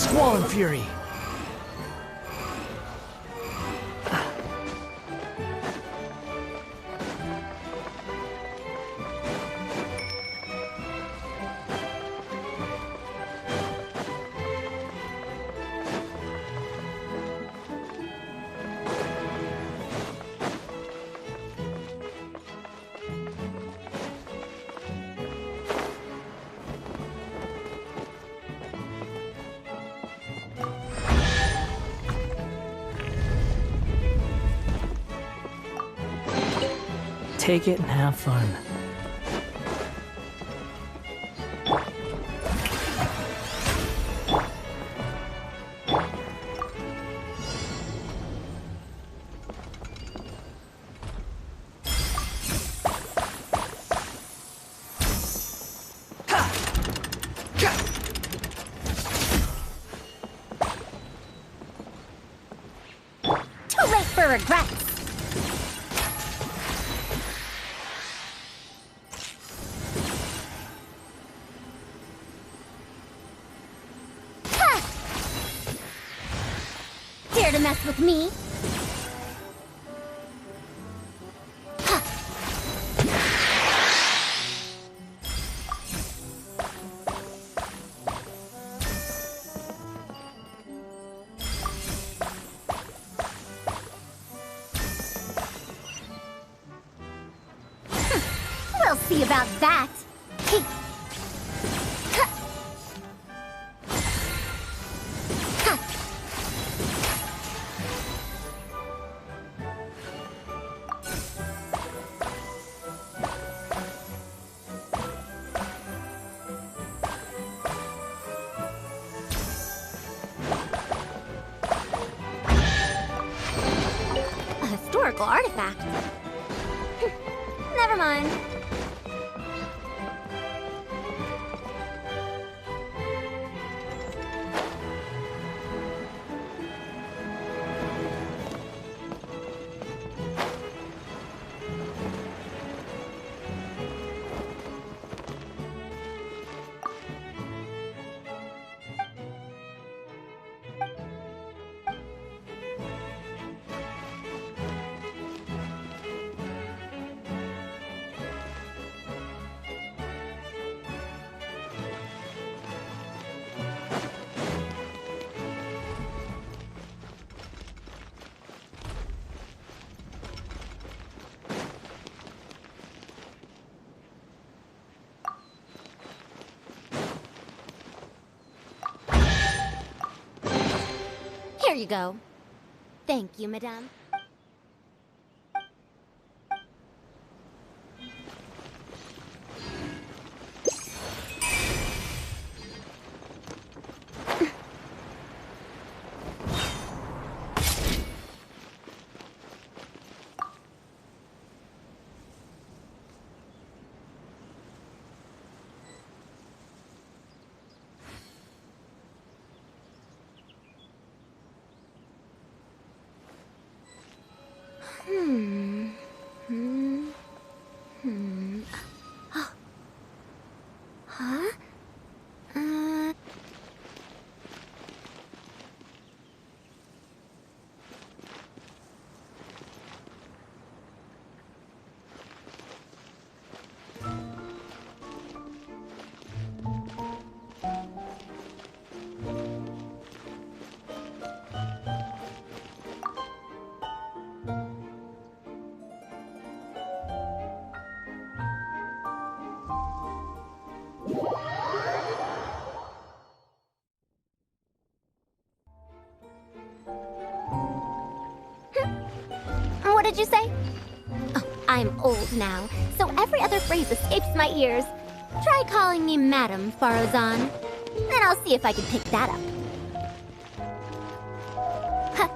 Squall and Fury. Take it and have fun. Too late for regrets. Dare to mess with me? We'll see about that. A historical artifact. Never mind. Here you go. Thank you, madame. Huh? What did you say? Oh, I'm old now, so every other phrase escapes my ears. Try calling me Madam Farozan. Then I'll see if I can pick that up. Huh.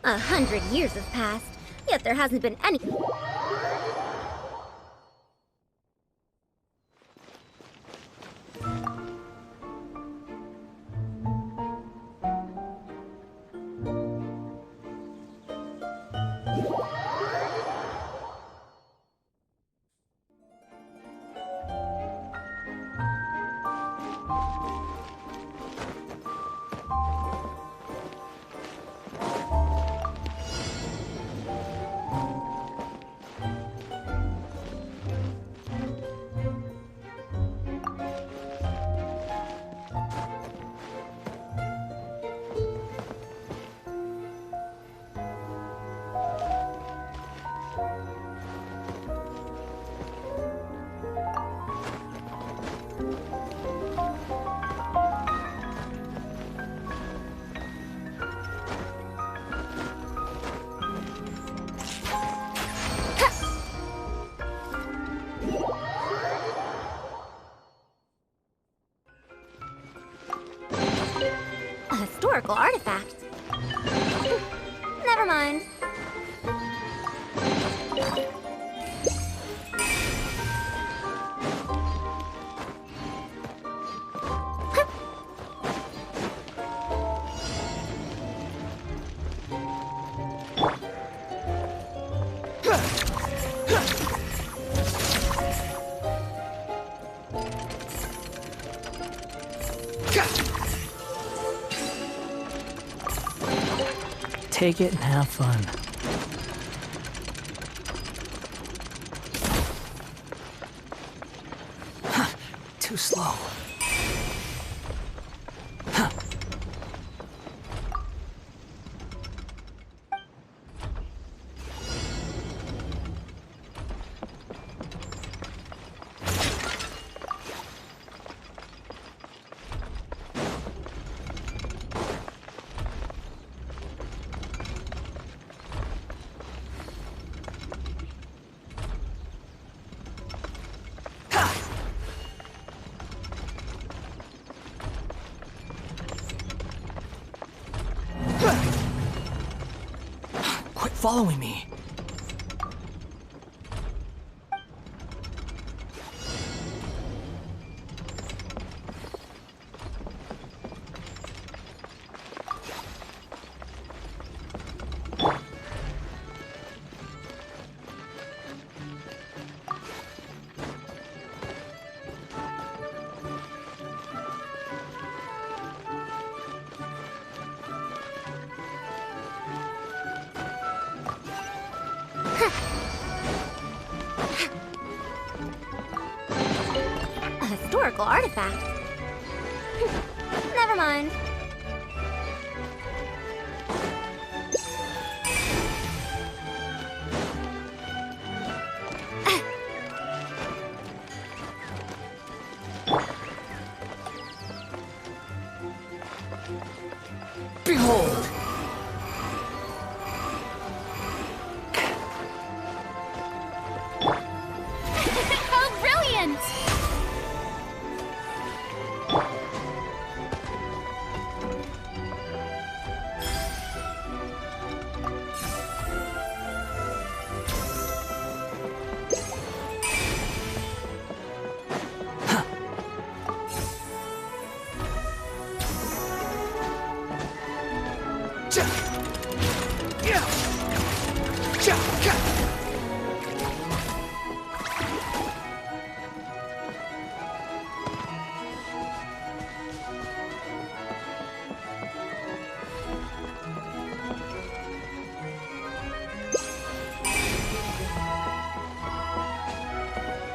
100 years have passed, yet there hasn't been any... 'A historical artifact? Never mind. Take it and have fun. Too slow. Quit following me. A historical artifact? Never mind. Behold! How brilliant!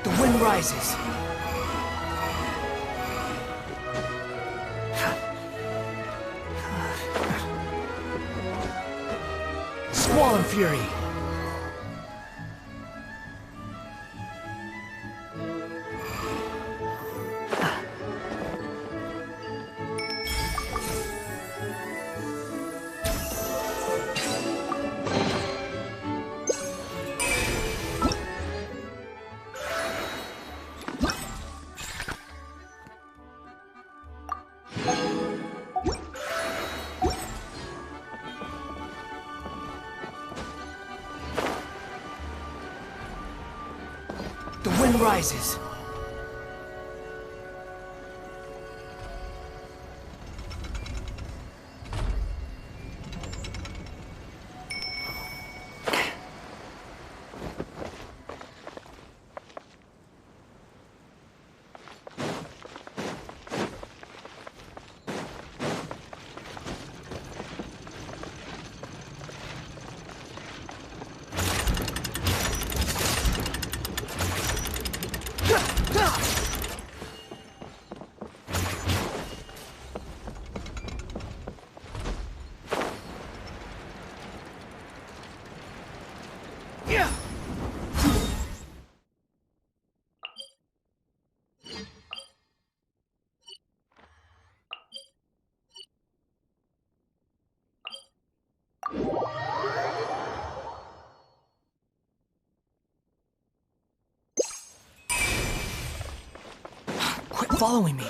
The wind rises. Squall and fury. The wind rises. Quit following me.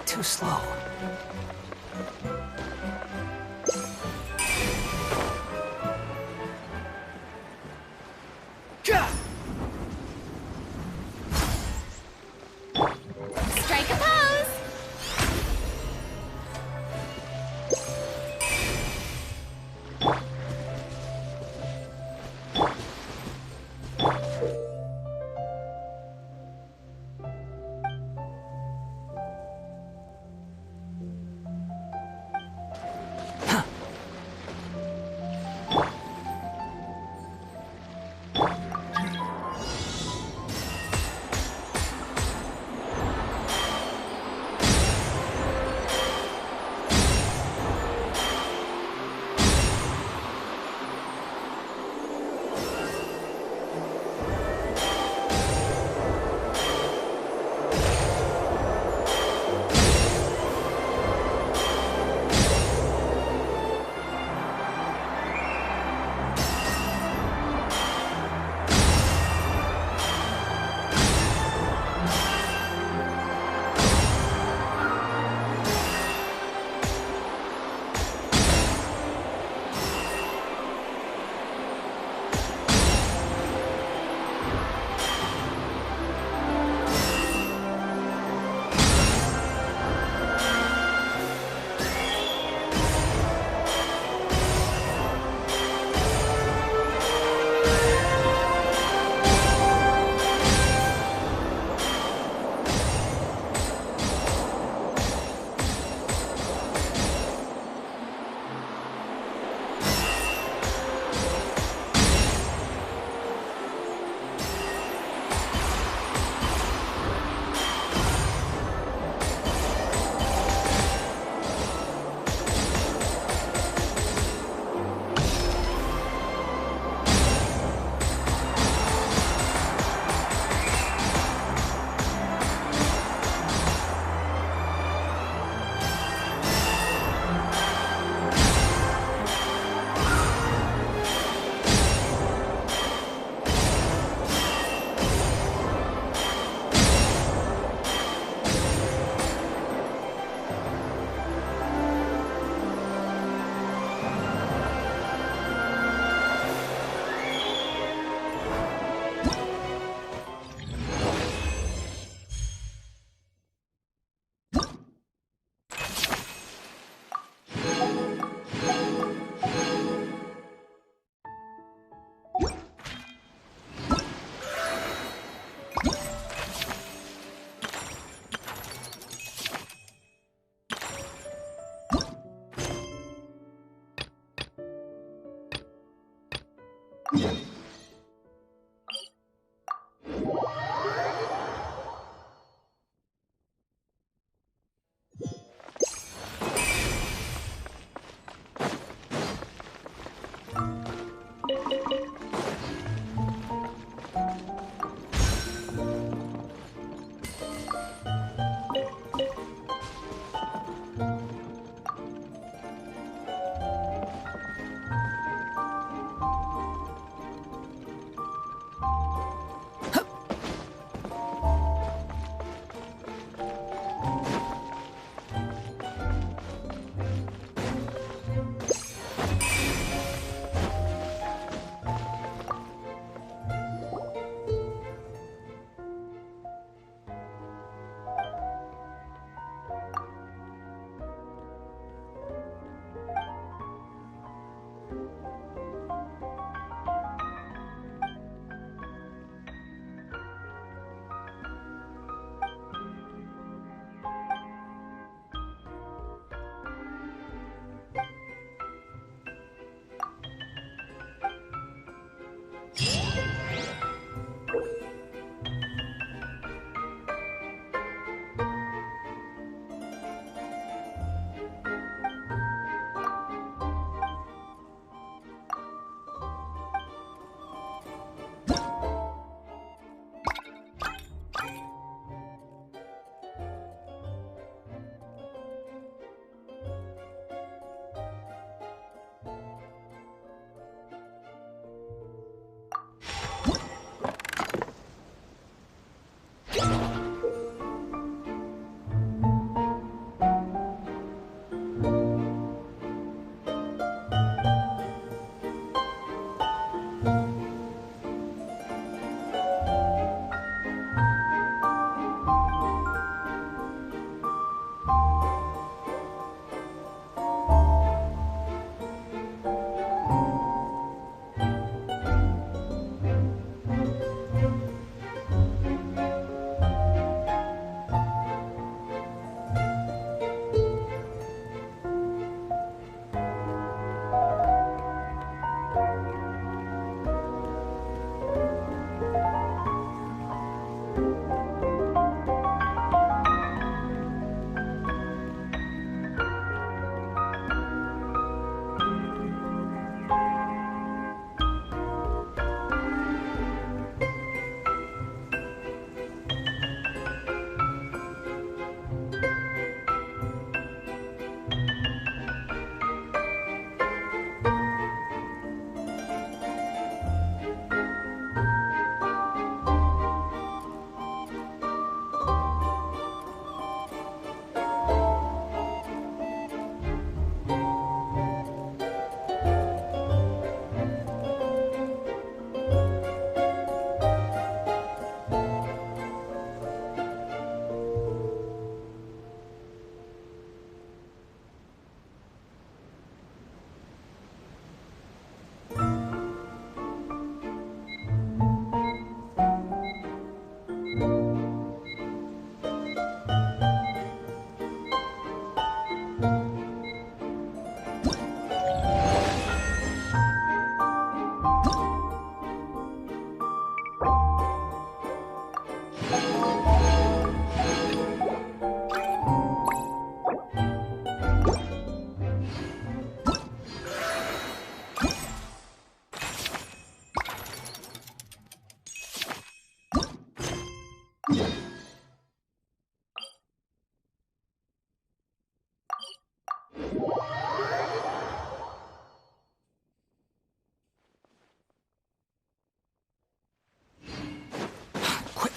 Too slow. Strike a pose!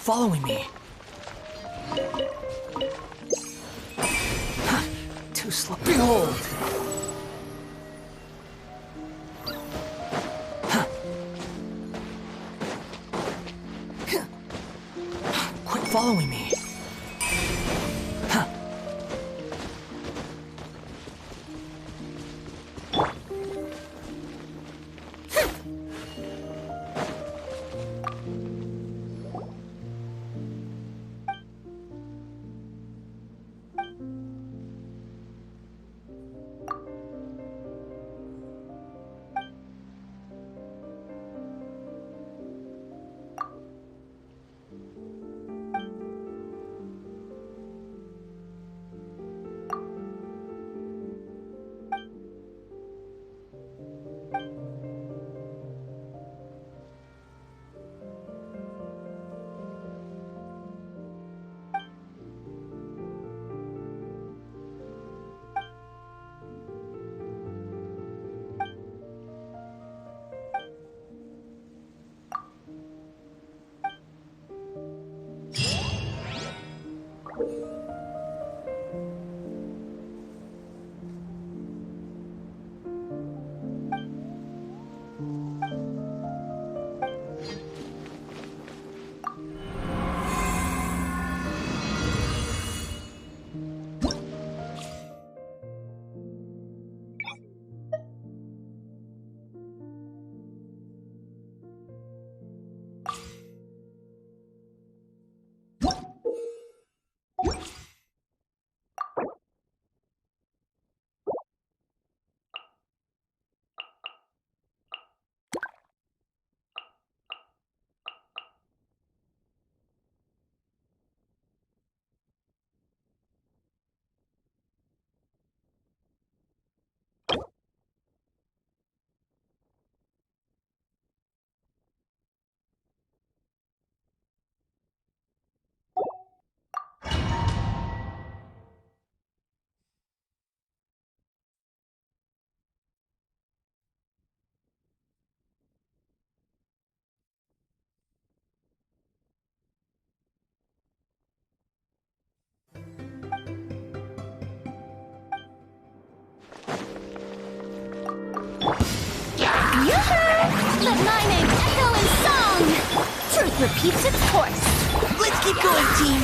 following me. Too slow. Behold! Quit following me. Let my name echo in song! Truth repeats its course. Let's keep going, team.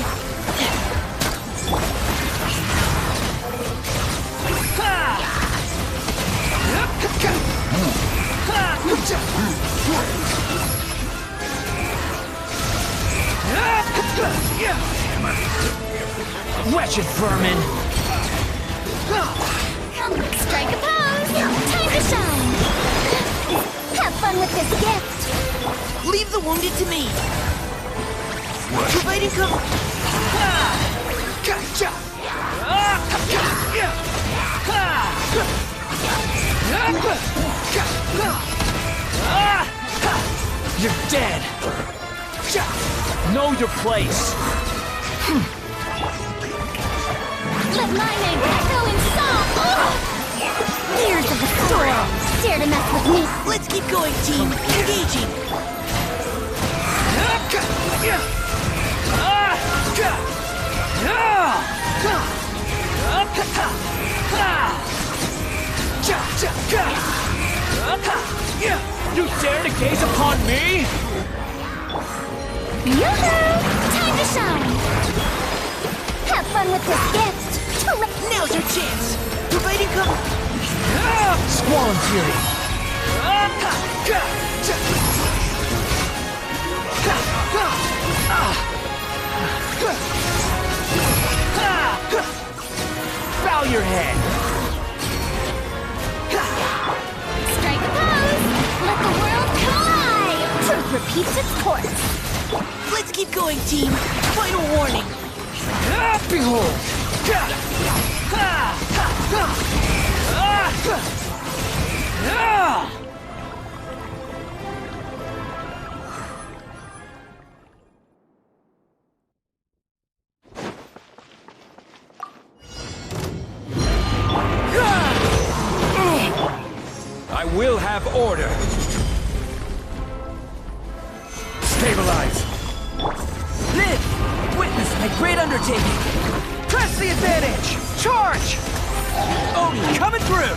Wretched vermin! Strike a pose! Time to shine! Have fun with this gift! Leave the wounded to me. Providing cover. Gotcha! You're dead! Know your place! Let my name echo in song! Years of the storm! Dare to mess with me! Let's keep going, team. Engaging. You dare to gaze upon me? Yoo-hoo! Time to shine! Have fun with this gift! Now's your chance. Providing cover. Squall and fury! Bow your head! Strike a pose! Let the world collide! Truth repeats its course. Let's keep going, team. Final warning. Behold! I will have order. Stabilize. Live! Witness my great undertaking! Press the advantage! Charge! Odin coming through!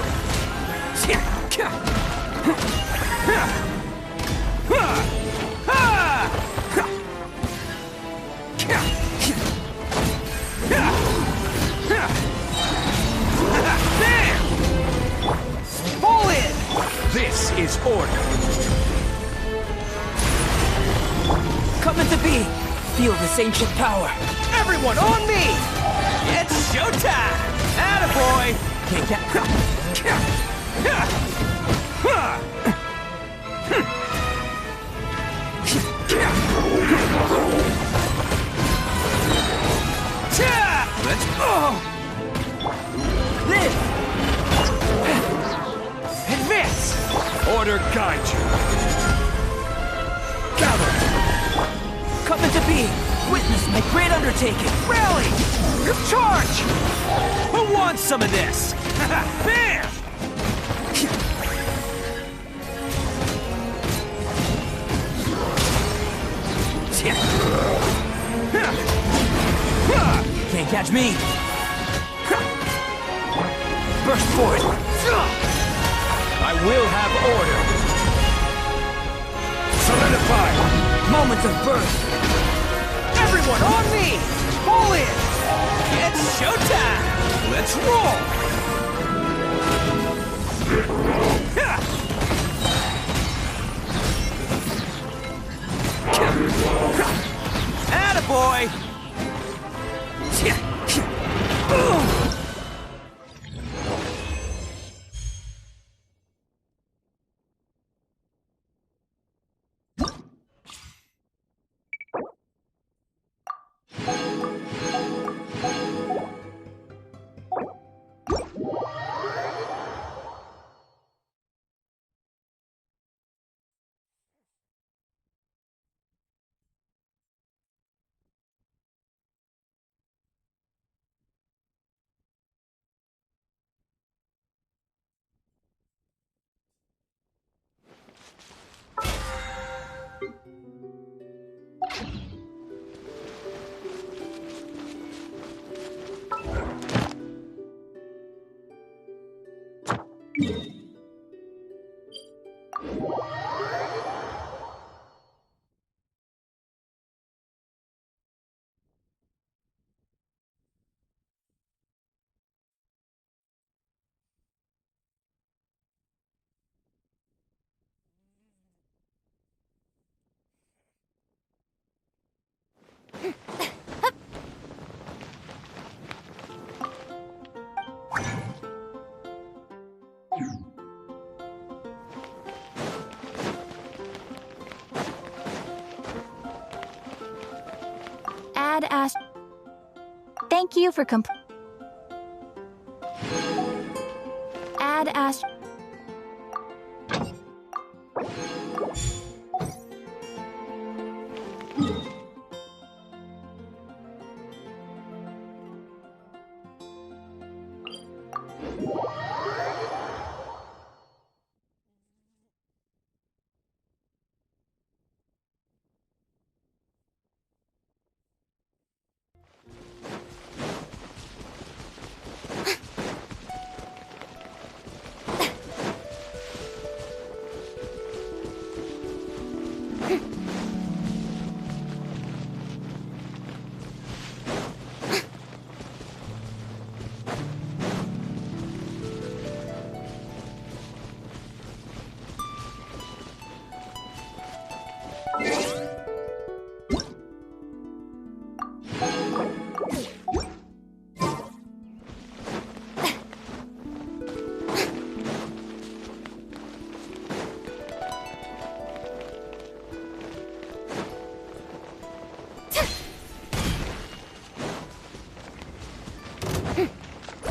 There! Pull in! This is order. Coming to be! Feel this ancient power! Everyone on me! It's showtime! Attaboy! Can't get... Let's go! Live! Advance! Order guide you. Gather! Coming to be! Witness my great undertaking! Rally! Charge! Who wants some of this? Bam! Can't catch me! Burst forward! I will have order. Solidify. Moments of birth! Everyone on me! Pull in! It's showtime! Let's roll! Attaboy! Add Ash. Thank you for Add Ash.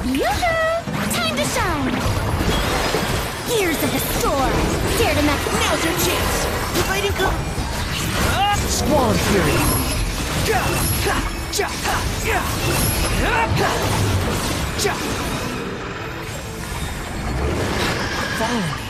Time to shine! Gears of the storm! Dare to match Now's your chance! If I didn't come... Swan Fury! Follow me.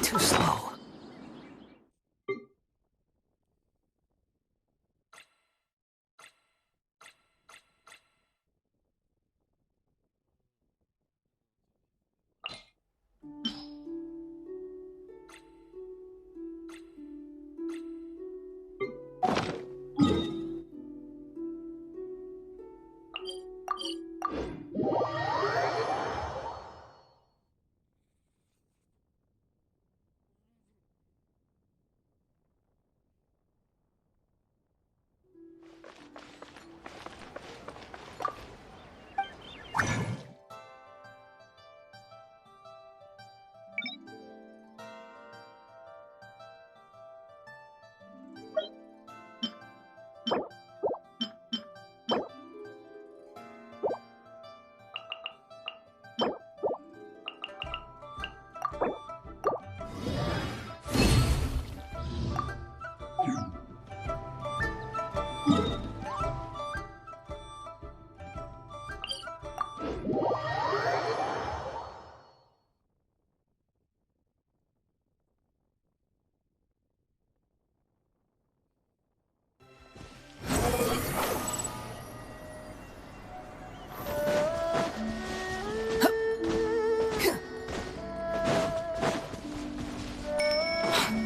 Too slow.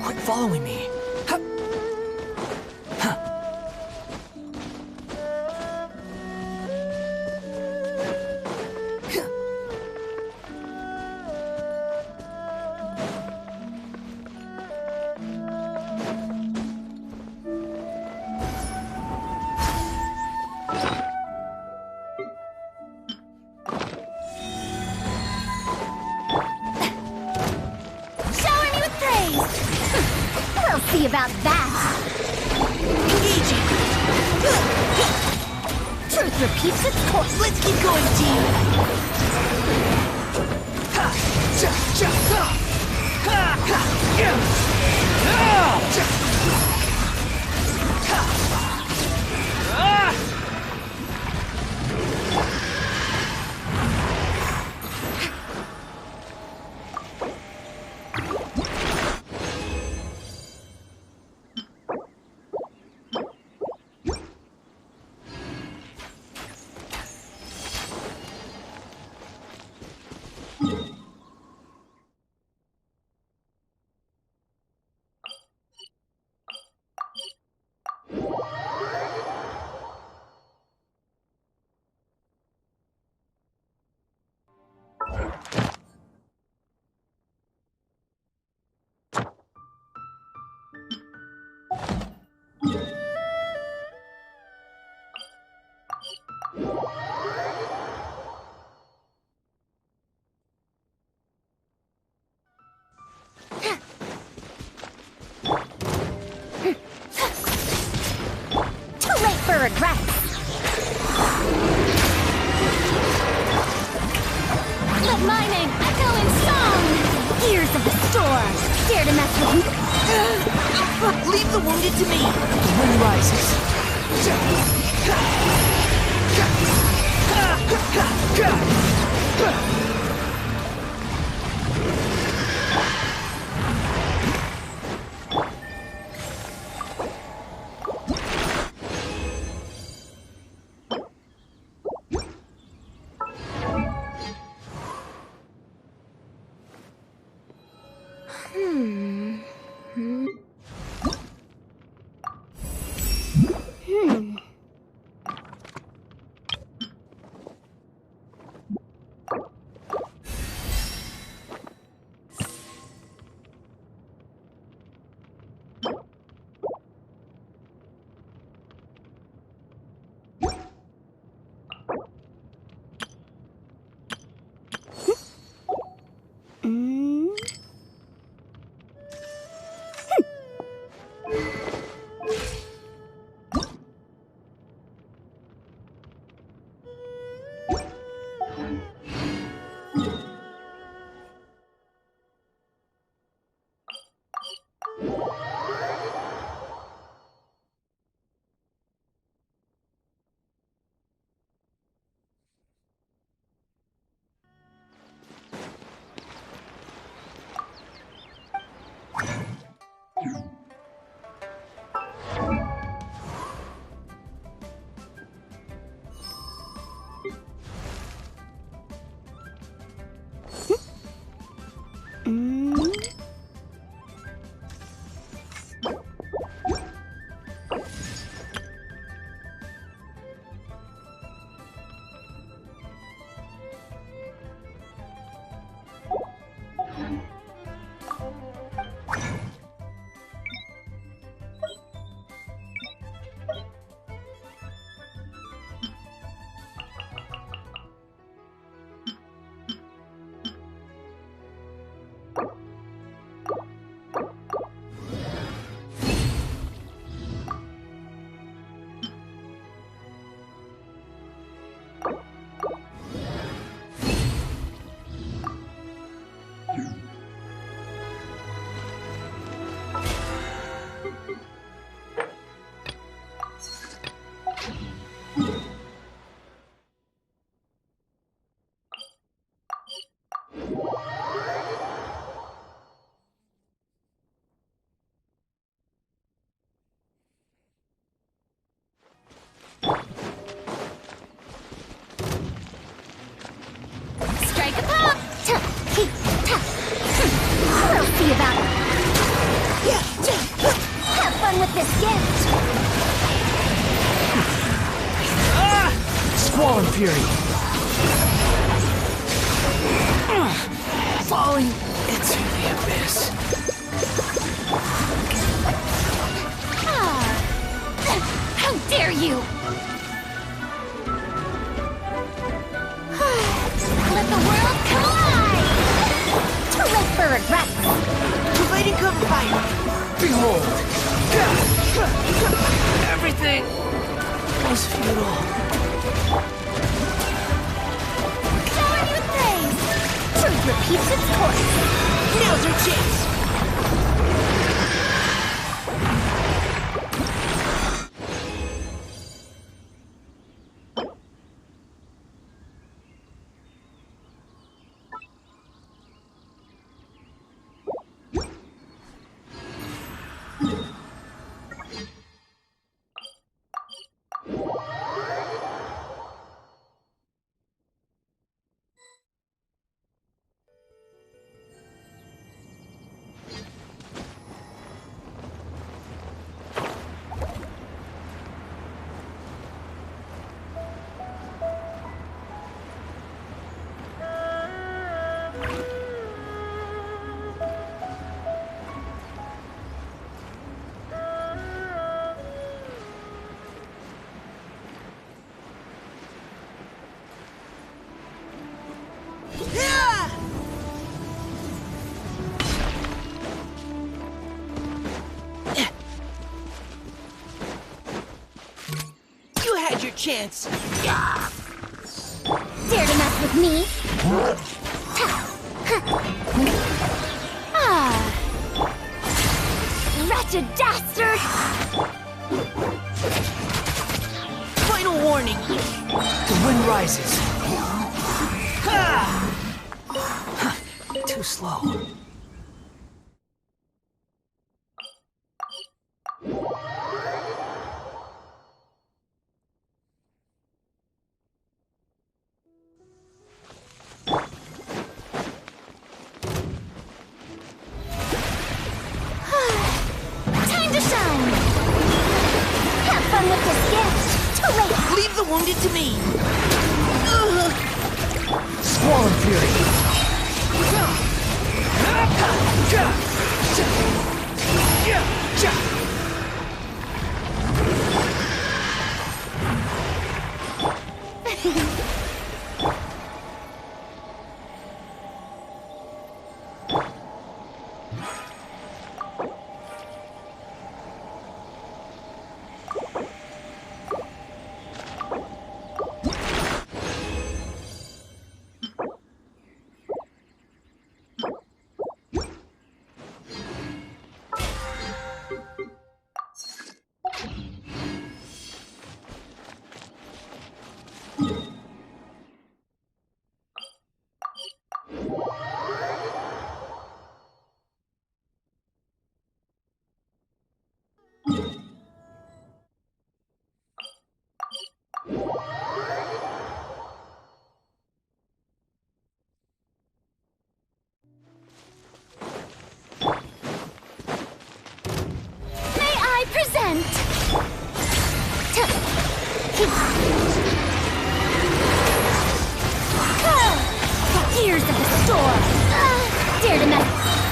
Quit following me. See about that! Engaging! Truth repeats its course! Let's keep going, team! regrets. Let my name echo in song! Ears of the storm, dare to mess with me? Leave the wounded to me. The wind rises. Strike a pop! We'll see about it. Have fun with this gift! Squall Fury. Falling into the abyss. How dare you! Let the world collide! To live for regrets! Providing cover fire. Behold! Everything was futile. Shower you with praise! Truth repeats its course! Now's our chance. chance. Dare to mess with me? Ah! Wretched dastard! Final warning. The wind rises. Ha! Too slow. Time to shine! Have fun with this gift! Too late! Leave the wounded to me. Squall and Fury. May I present? Tears of the storm! Dare to mess!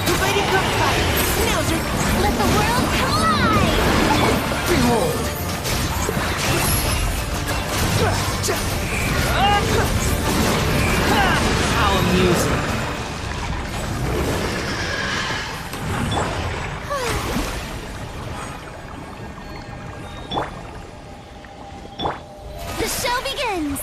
Provided cup fire. Now's your... Let the world collide! Behold! How amusing. The show begins!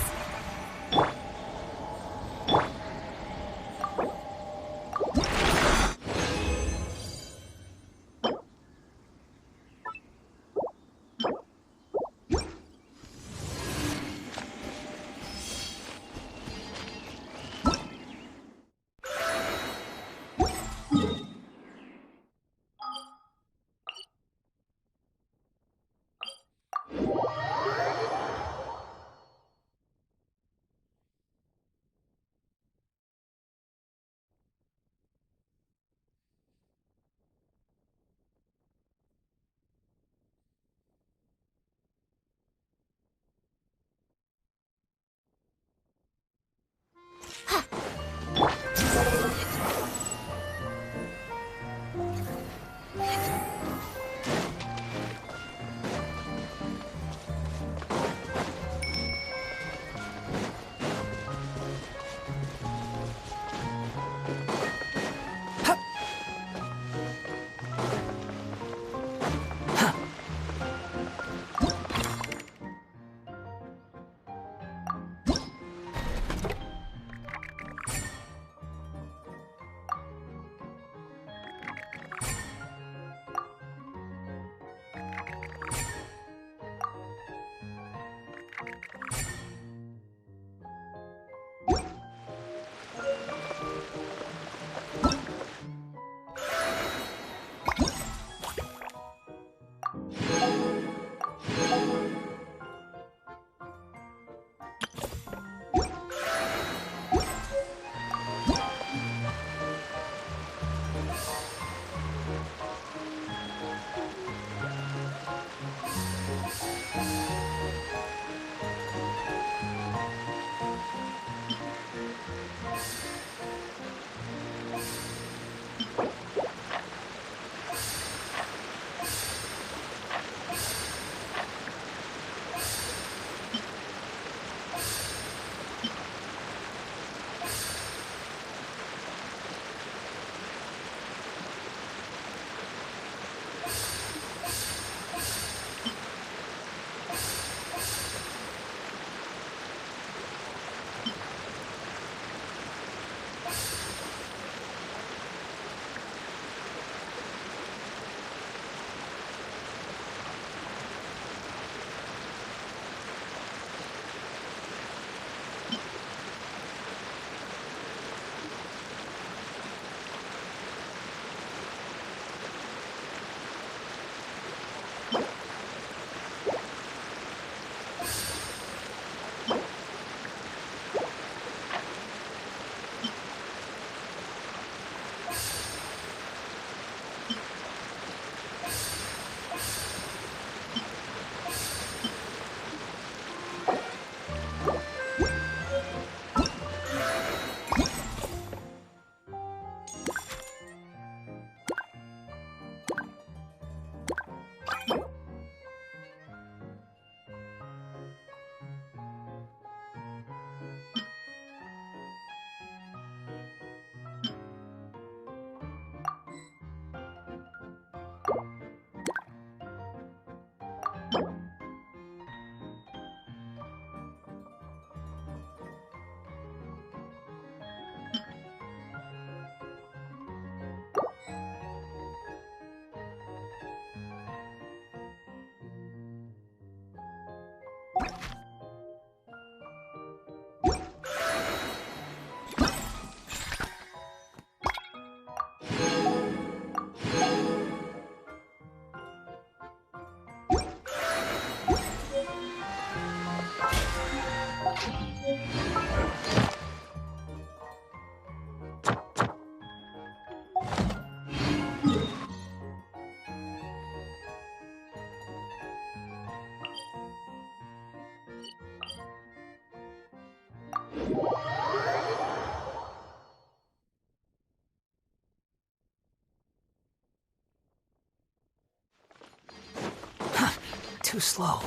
too slow.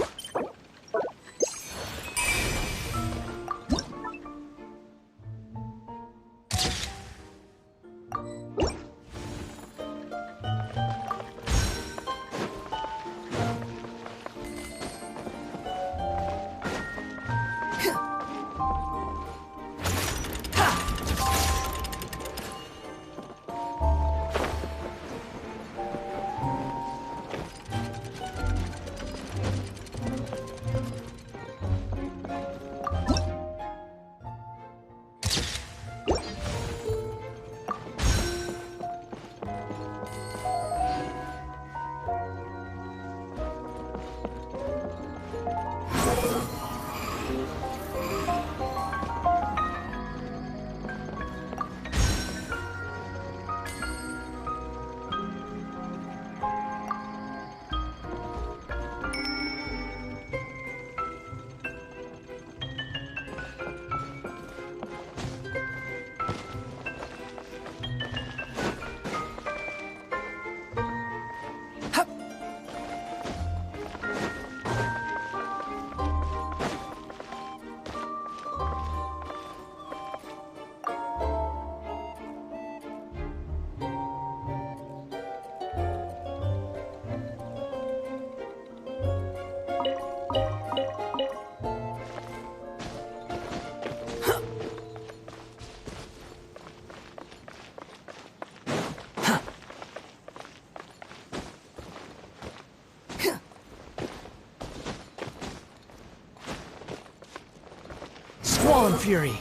Squall Fury.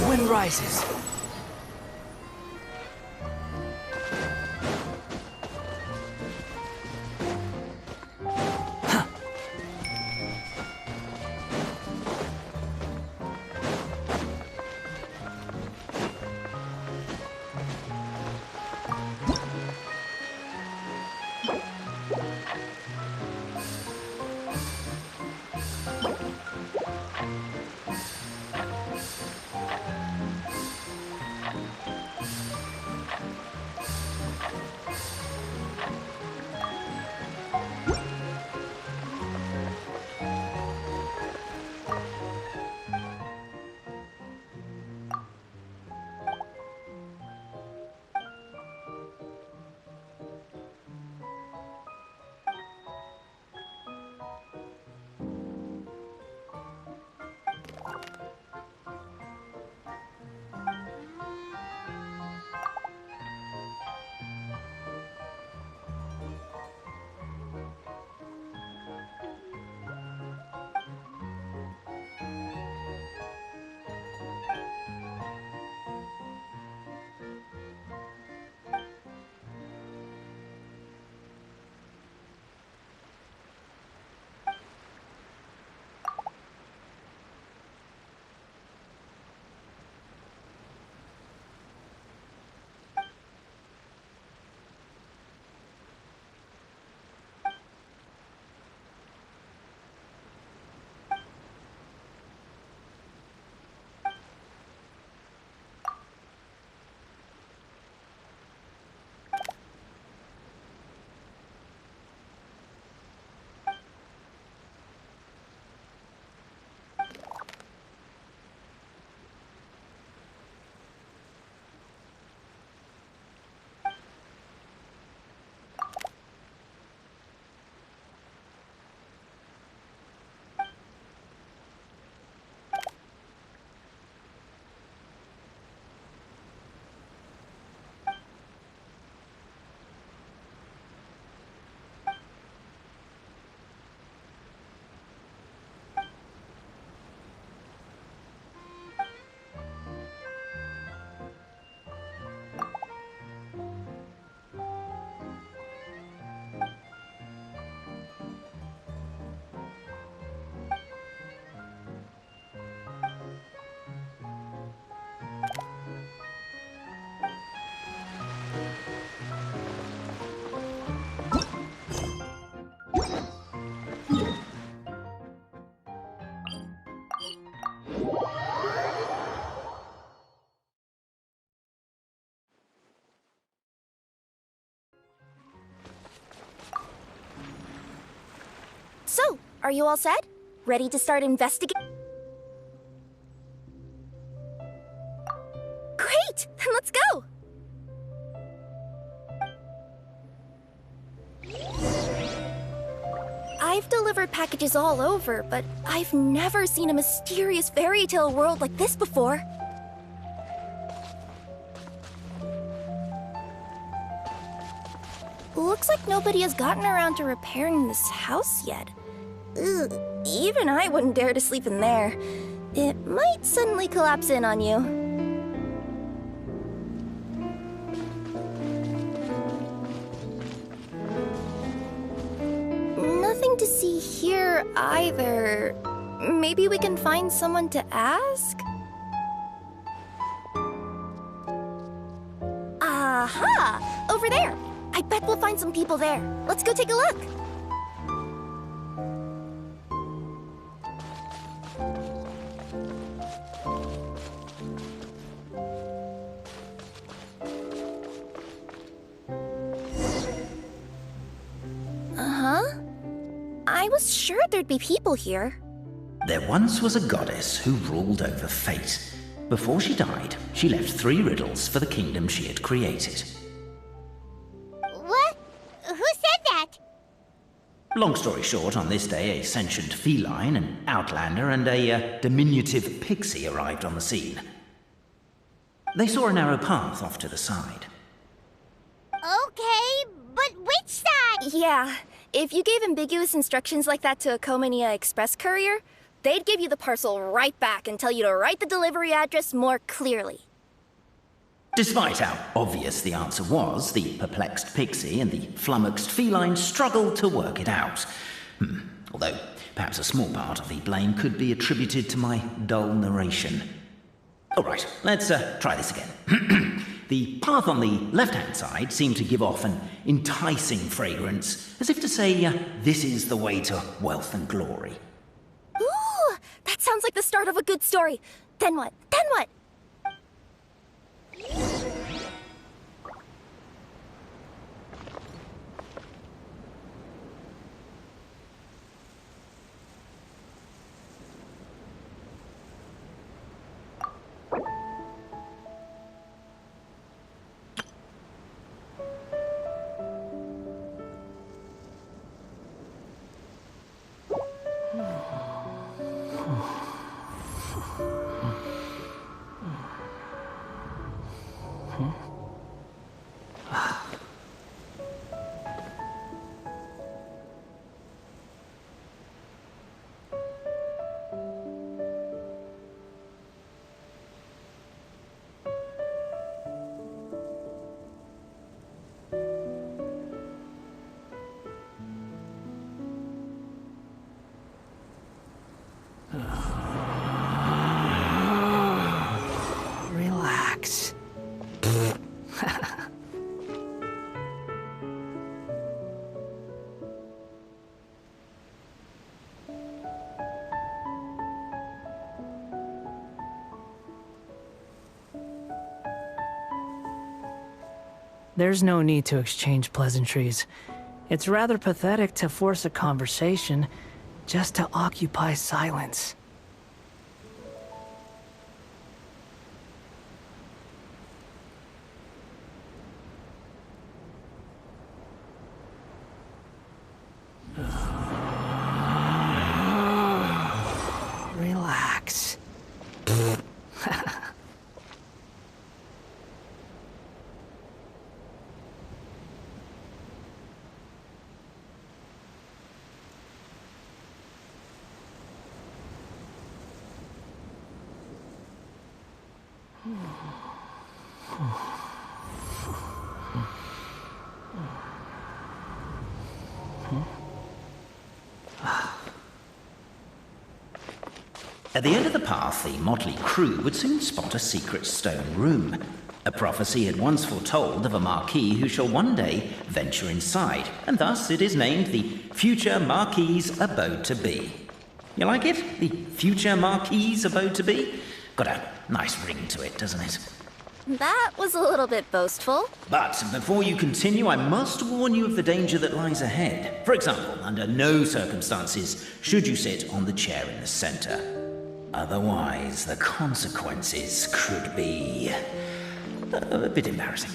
Wind rises. Are you all set? Ready to start investigating? Great! Then let's go! I've delivered packages all over, but I've never seen a mysterious fairy tale world like this before. Looks like nobody has gotten around to repairing this house yet. Ugh, even I wouldn't dare to sleep in there. It might suddenly collapse in on you. Nothing to see here either. Maybe we can find someone to ask? Aha! Over there! I bet we'll find some people there. Let's go take a look. Uh-huh. I was sure there'd be people here. There once was a goddess who ruled over fate. Before she died, she left 3 riddles for the kingdom she had created. What? Who said that? Long story short, on this day, a sentient feline, an outlander, and a diminutive pixie arrived on the scene. They saw a narrow path off to the side. Okay, but which side? Yeah, if you gave ambiguous instructions like that to a Comania Express courier, they'd give you the parcel right back and tell you to write the delivery address more clearly. Despite how obvious the answer was, the perplexed pixie and the flummoxed feline struggled to work it out. Although, perhaps a small part of the blame could be attributed to my dull narration. Alright, let's try this again. The path on the left-hand side seemed to give off an enticing fragrance, as if to say, this is the way to wealth and glory. Ooh, that sounds like the start of a good story. Then what? Then what? Relax. There's no need to exchange pleasantries. It's rather pathetic to force a conversation just to occupy silence. Relax. At the end of the path, the motley crew would soon spot a secret stone room. A prophecy had once foretold of a Marquis who shall one day venture inside, and thus it is named the Future Marquis's Abode to Be. You like it? The Future Marquis's Abode to Be? Got a nice ring to it, doesn't it? That was a little bit boastful. But before you continue, I must warn you of the danger that lies ahead. For example, under no circumstances should you sit on the chair in the center. Otherwise, the consequences could be a bit embarrassing.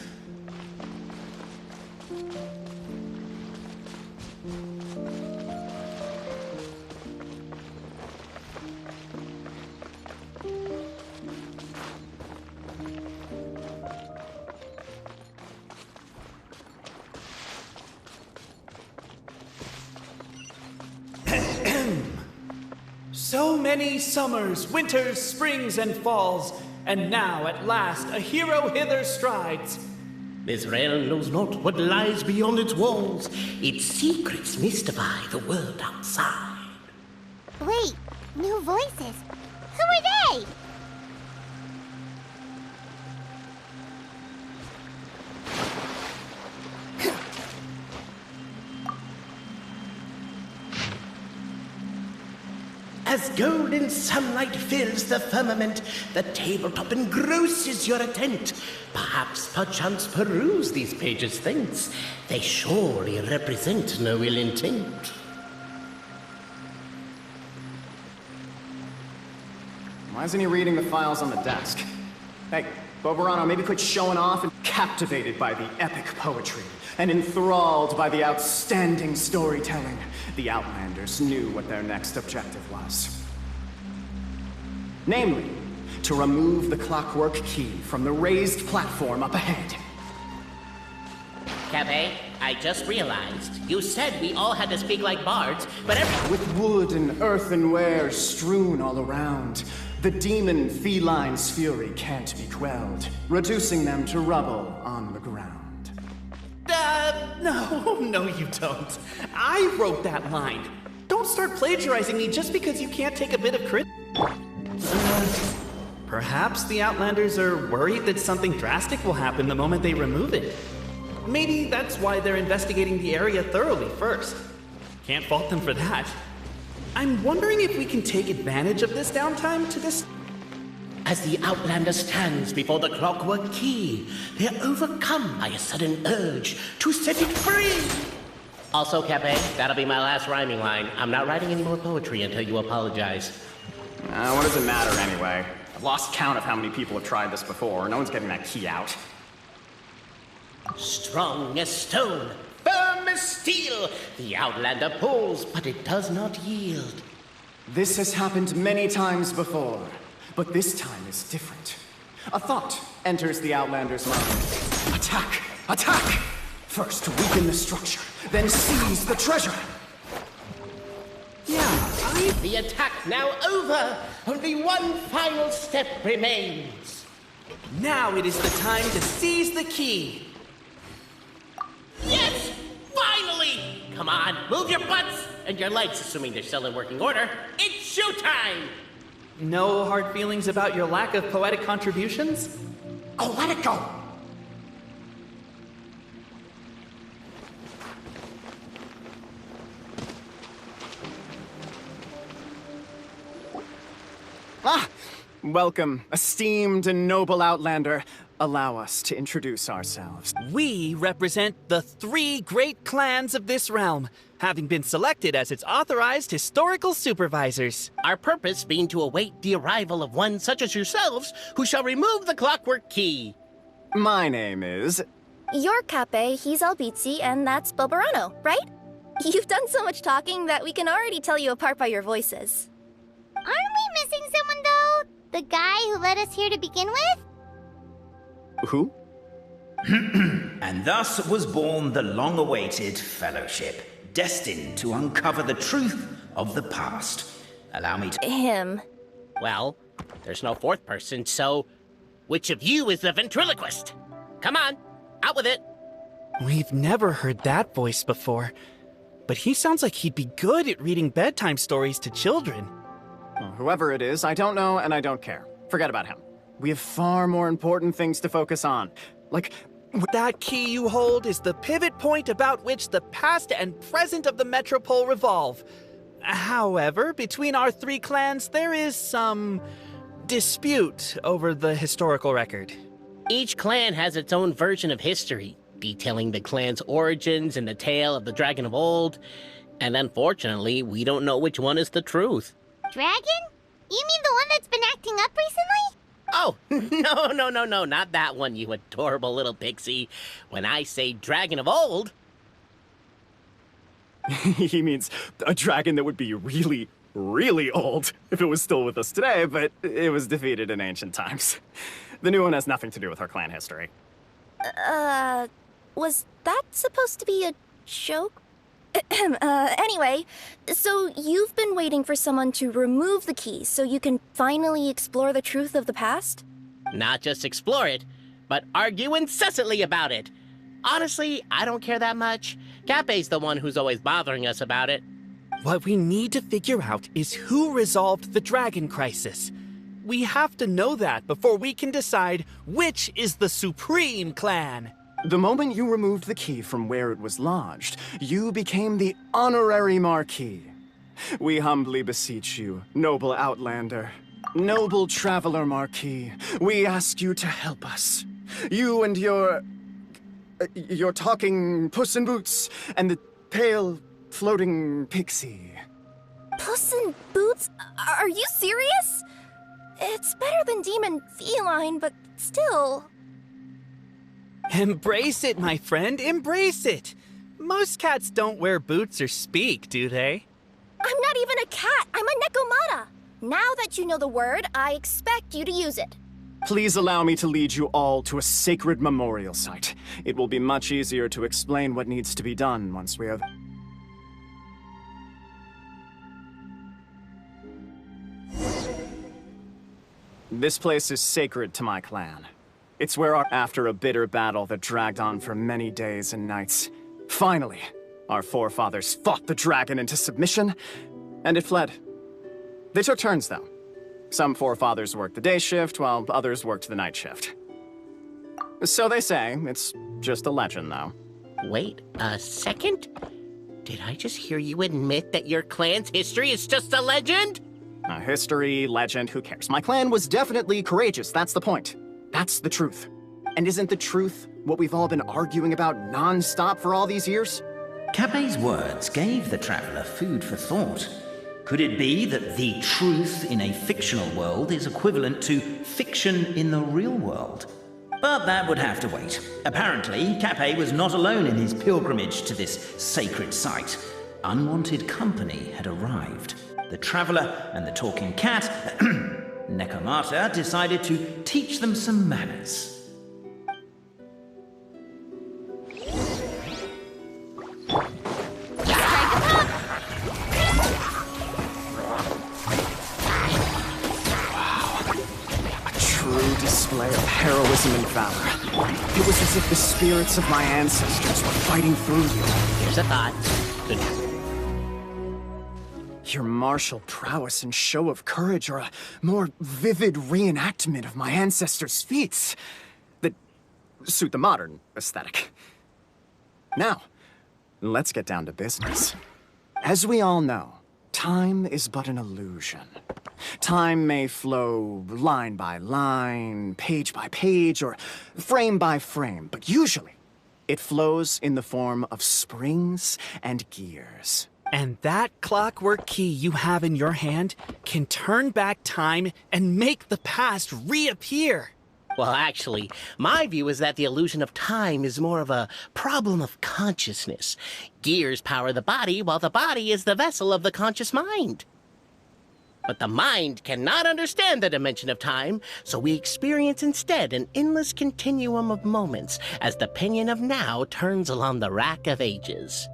So many summers, winters, springs, and falls, and now at last a hero hither strides. This realm knows not what lies beyond its walls. Its secrets mystify the world outside. Wait, new voices. Who are they? As golden sunlight fills the firmament, the tabletop engrosses your attent. Perchance peruse these pages thence. They surely represent no ill intent. Why isn't he reading the files on the desk? Hey, Boberano, maybe quit showing off and captivated by the epic poetry and enthralled by the outstanding storytelling. The Outlanders knew what their next objective was. Namely, to remove the clockwork key from the raised platform up ahead. Cafe, I just realized. You said we all had to speak like bards, but With wood and earthenware strewn all around, the demon feline's fury can't be quelled, reducing them to rubble on the ground. No, you don't. I wrote that line. Don't start plagiarizing me just because you can't take a bit of credit. Perhaps the Outlanders are worried that something drastic will happen the moment they remove it. Maybe that's why they're investigating the area thoroughly first. Can't fault them for that. I'm wondering if we can take advantage of this downtime to this. as the Outlander stands before the clockwork key, they're overcome by a sudden urge to set it free. Also, Cafe, that'll be my last rhyming line. I'm not writing any more poetry until you apologize. What does it matter anyway? I've lost count of how many people have tried this before. No one's getting that key out. Strong as stone, firm as steel, the Outlander pulls, but it does not yield. This has happened many times before, but this time is different. A thought enters the Outlander's mind. Attack! Attack! First weaken the structure, then seize the treasure. The attack now over. Only one final step remains. Now it is the time to seize the key. Yes! Finally! Come on, move your butts and your legs, assuming they're still in working order. It's showtime! No hard feelings about your lack of poetic contributions? Oh, let it go! Welcome, esteemed and noble Outlander. Allow us to introduce ourselves. We represent the 3 great clans of this realm, having been selected as its authorized historical supervisors. Our purpose being to await the arrival of one such as yourselves who shall remove the clockwork key. My name is... You're Cape, he's Albizzi, and that's Boberano, right? You've done so much talking that we can already tell you apart by your voices. Aren't we missing someone, though? The guy who led us here to begin with? Who? And thus was born the long-awaited fellowship, destined to uncover the truth of the past. Allow me to... Him. Well, there's no 4th person, so which of you is the ventriloquist? Come on, out with it. We've never heard that voice before, but he sounds like he'd be good at reading bedtime stories to children. Well, whoever it is, I don't know and I don't care. Forget about him. We have far more important things to focus on. Like... That key you hold is the pivot point about which the past and present of the Metropole revolve. However, between our 3 clans, there is some dispute over the historical record. Each clan has its own version of history, detailing the clan's origins and the tale of the Dragon of Old. And unfortunately, we don't know which one is the truth. Dragon? You mean the one that's been acting up recently? Oh, no, not that one, you adorable little pixie. When I say Dragon of Old... He means a dragon that would be really, really old if it was still with us today, but it was defeated in ancient times. The new one has nothing to do with our clan history. Was that supposed to be a joke? Anyway, so you've been waiting for someone to remove the key so you can finally explore the truth of the past? Not just explore it, but argue incessantly about it. Honestly, I don't care that much. Cape's the one who's always bothering us about it. What we need to figure out is who resolved the dragon crisis. We have to know that before we can decide which is the supreme clan. The moment you removed the key from where it was lodged, you became the honorary Marquis. We humbly beseech you, noble Outlander, noble Traveler Marquis, we ask you to help us. You and your talking Puss in Boots and the pale floating pixie. Puss in Boots? Are you serious? It's better than demon feline, but still... Embrace it, my friend, embrace it. Most cats don't wear boots or speak, do they? I'm not even a cat, I'm a Nekomata. Now that you know the word, I expect you to use it. Please allow me to lead you all to a sacred memorial site. It will be much easier to explain what needs to be done once we have... This place is sacred to my clan. It's where after a bitter battle that dragged on for many days and nights, finally, our forefathers fought the dragon into submission, and it fled. They took turns, though. Some forefathers worked the day shift, while others worked the night shift. So they say. It's just a legend, though. Wait a second? Did I just hear you admit that your clan's history is just a legend? History, legend, who cares? My clan was definitely courageous, that's the point. That's the truth. And isn't the truth what we've all been arguing about non-stop for all these years? Cape's words gave the traveler food for thought. Could it be that the truth in a fictional world is equivalent to fiction in the real world? But that would have to wait. Apparently, Cape was not alone in his pilgrimage to this sacred site. Unwanted company had arrived. The traveler and the talking cat, Nekomata, decided to teach them some manners. Display of heroism and valor. It was as if the spirits of my ancestors were fighting through you. Here's a thought. Your martial prowess and show of courage are a more vivid reenactment of my ancestors' feats that suit the modern aesthetic. Now, let's get down to business. As we all know, time is but an illusion. Time may flow line by line, page by page, or frame by frame, but usually it flows in the form of springs and gears. And that clockwork key you have in your hand can turn back time and make the past reappear. Well, actually, my view is that the illusion of time is more of a problem of consciousness. Gears power the body, while the body is the vessel of the conscious mind. But the mind cannot understand the dimension of time, so we experience instead an endless continuum of moments as the pinion of now turns along the rack of ages.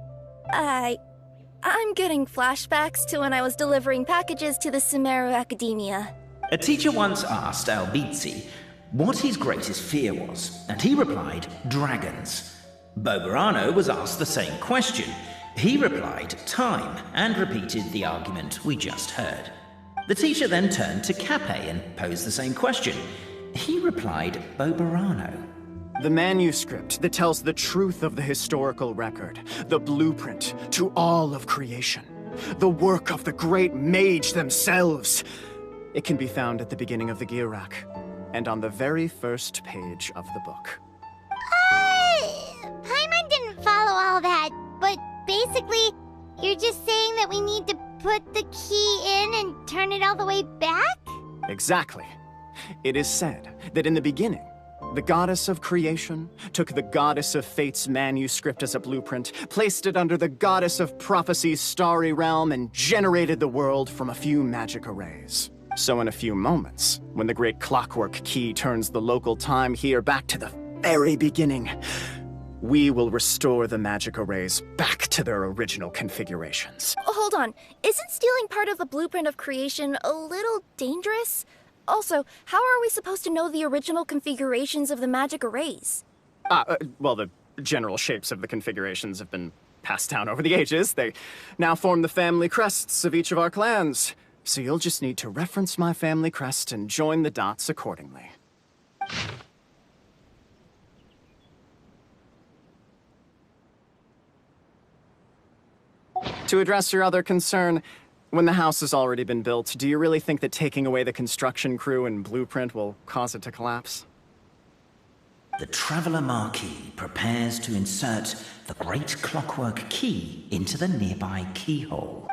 I'm getting flashbacks to when I was delivering packages to the Sumeru Academia. A teacher once asked Albizzi what his greatest fear was, and he replied, dragons. Boberano was asked the same question. He replied, time, and repeated the argument we just heard. The teacher then turned to Cape and posed the same question. He replied, Boberano. The manuscript that tells the truth of the historical record, the blueprint to all of creation, the work of the great mage themselves. It can be found at the beginning of the gear rack. and on the very first page of the book. Paimon didn't follow all that, but basically, you're just saying that we need to put the key in and turn it all the way back? Exactly. It is said that in the beginning, the goddess of creation took the goddess of fate's manuscript as a blueprint, placed it under the goddess of prophecy's starry realm, and generated the world from a few magic arrays. So in a few moments, when the great clockwork key turns the local time here back to the very beginning, we will restore the magic arrays back to their original configurations. Hold on, isn't stealing part of the blueprint of creation a little dangerous? Also, how are we supposed to know the original configurations of the magic arrays? Well, the general shapes of the configurations have been passed down over the ages. They now form the family crests of each of our clans. So you'll just need to reference my family crest and join the dots accordingly. To address your other concern, when the house has already been built, do you really think that taking away the construction crew and blueprint will cause it to collapse? The Traveler Marquis prepares to insert the great clockwork key into the nearby keyhole.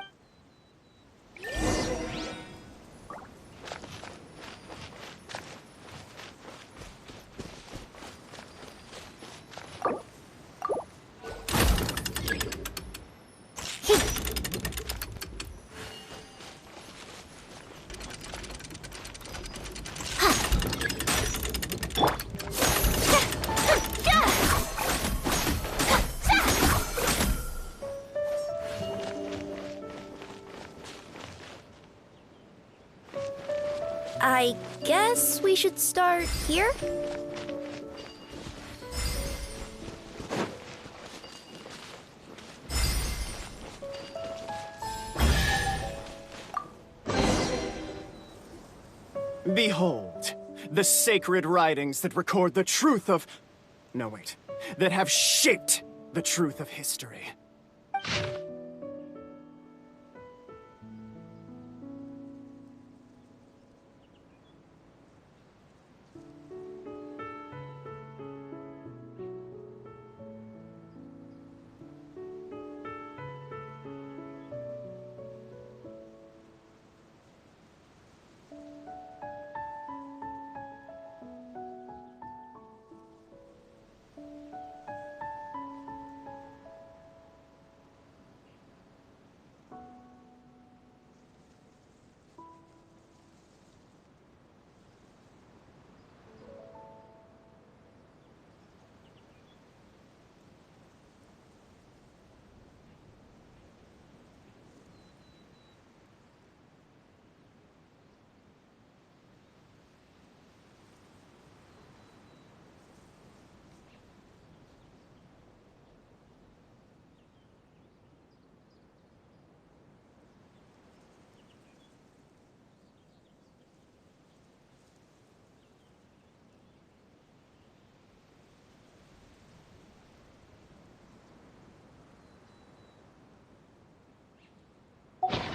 I guess we should start here? Behold, the sacred writings that record the truth of... No, wait. That have shaped the truth of history.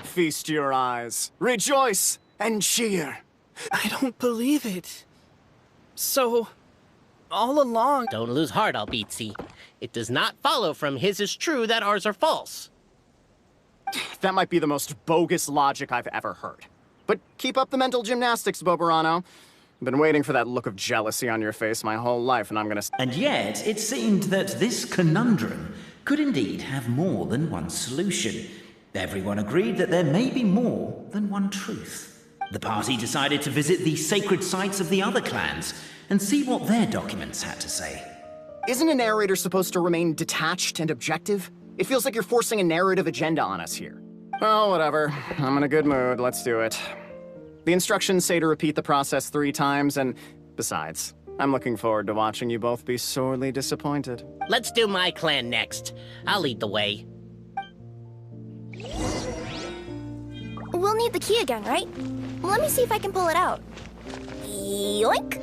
Feast your eyes, rejoice, and cheer. I don't believe it. So, all along... Don't lose heart, Albizzi. It does not follow from his is true that ours are false. That might be the most bogus logic I've ever heard. But keep up the mental gymnastics, Boberano. I've been waiting for that look of jealousy on your face my whole life, and I'm gonna... And yet, it seemed that this conundrum could indeed have more than one solution. Everyone agreed that there may be more than one truth. The party decided to visit the sacred sites of the other clans and see what their documents had to say. Isn't a narrator supposed to remain detached and objective? It feels like you're forcing a narrative agenda on us here. Well, whatever. I'm in a good mood. Let's do it. The instructions say to repeat the process 3 times, and besides, I'm looking forward to watching you both be sorely disappointed. Let's do my clan next. I'll lead the way. We'll need the key again, right? Let me see if I can pull it out. Yoink!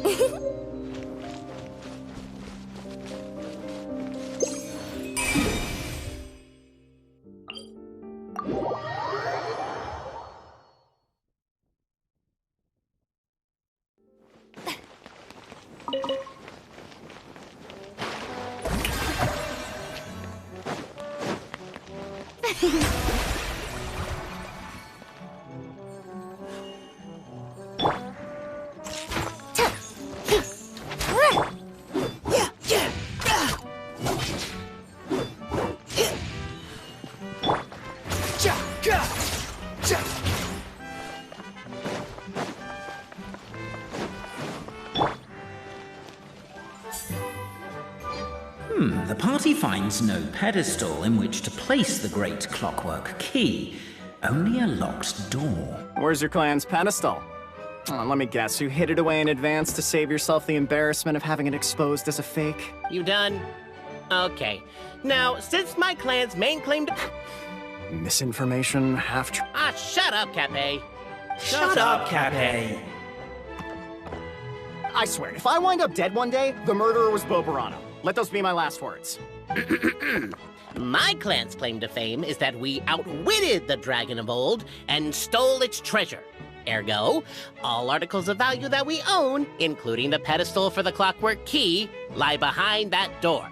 The party finds no pedestal in which to place the great clockwork key, only a locked door. Where's your clan's pedestal? Oh, let me guess, you hid it away in advance to save yourself the embarrassment of having it exposed as a fake? You done? Okay. Now, since my clan's main claim to... Misinformation, half-truth. Ah, shut up, Cape. Shut up, Cape. I swear, if I wind up dead one day, the murderer was Bobarano. Let those be my last words. My clan's claim to fame is that we outwitted the dragon of old and stole its treasure. Ergo, all articles of value that we own, including the pedestal for the clockwork key, lie behind that door.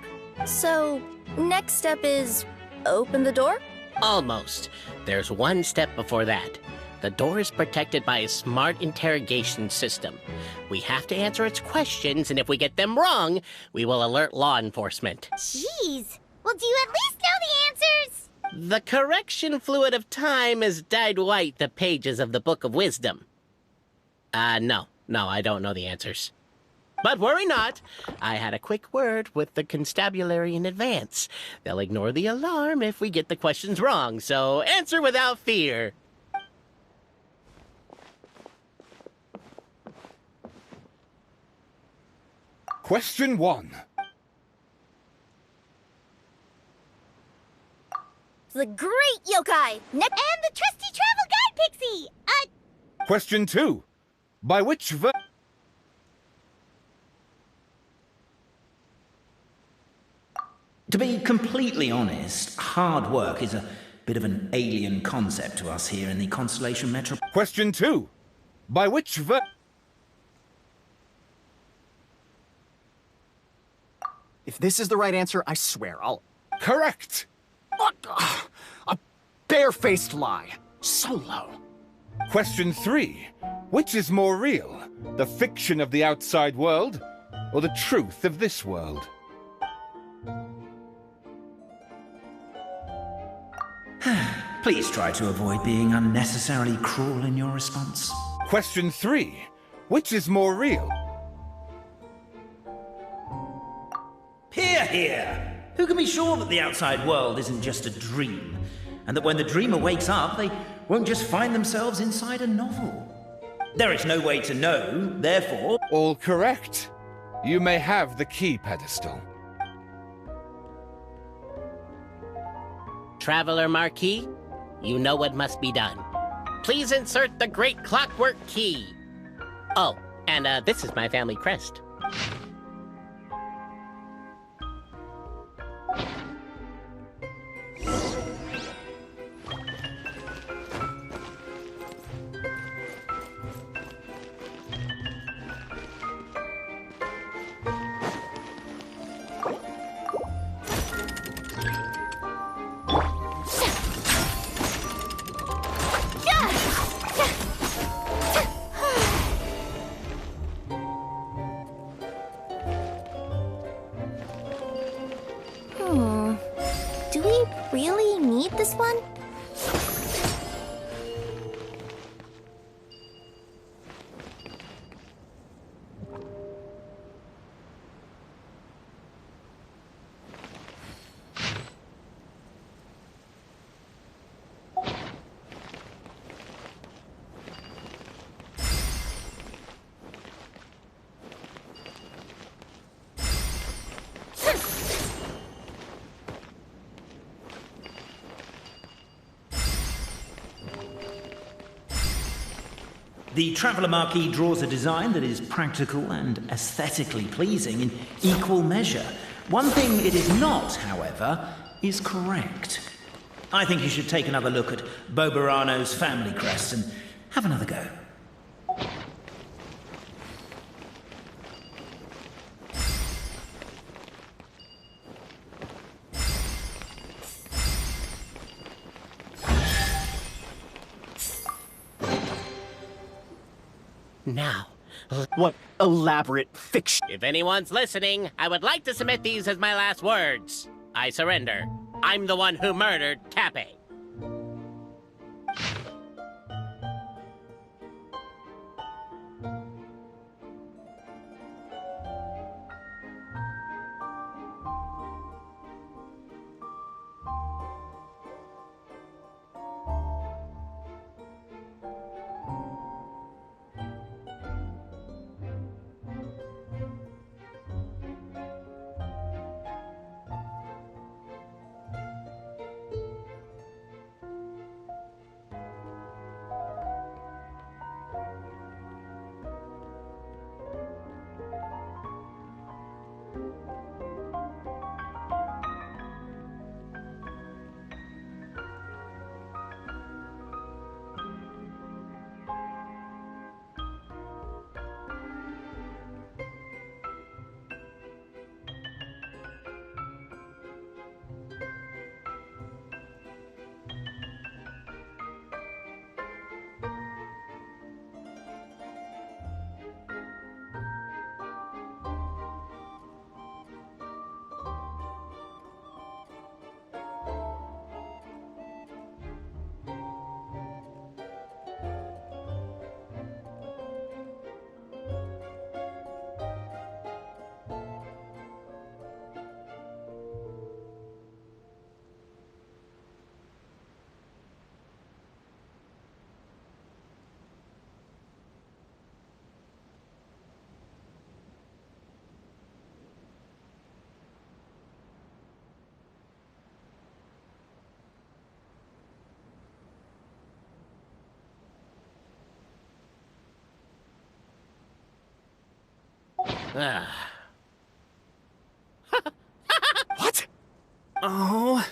So, next step is open the door? Almost. There's one step before that. The door is protected by a smart interrogation system. We have to answer its questions, and if we get them wrong, we will alert law enforcement. Jeez. Well, do you at least know the answers? The correction fluid of time has dyed white the pages of the Book of Wisdom. No, I don't know the answers. But worry not. I had a quick word with the constabulary in advance. They'll ignore the alarm if we get the questions wrong, so answer without fear. Question 1. The great yokai! And the trusty travel guide pixie! Question 2. By which To be completely honest, hard work is a bit of an alien concept to us here in the Constellation Metro. Question 2. By which If this is the right answer, I swear, I'll... Correct! What? A barefaced lie. So low. Question 3. Which is more real? The fiction of the outside world, or the truth of this world? Please try to avoid being unnecessarily cruel in your response. Question 3. Which is more real? Hear, hear! Who can be sure that the outside world isn't just a dream, and that when the dreamer wakes up, they won't just find themselves inside a novel? There is no way to know, therefore... All correct. You may have the key pedestal. Traveler Marquis, you know what must be done. Please insert the great clockwork key. Oh, and this is my family crest. Do we really need this one? The Traveller Marquis draws a design that is practical and aesthetically pleasing in equal measure. One thing it is not, however, is correct. I think you should take another look at Bobarano's family crest and have another go. Now, What elaborate fiction? if anyone's listening, I would like to submit these as my last words. I surrender. I'm the one who murdered Cape. What? Oh,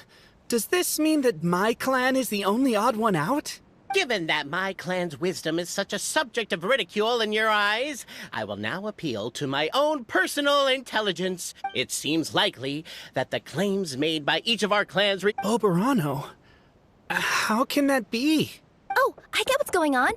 does this mean that my clan is the only odd one out? Given that my clan's wisdom is such a subject of ridicule in your eyes, I will now appeal to my own personal intelligence. It seems likely that the claims made by each of our clans... Oberano? How can that be? Oh, I get what's going on.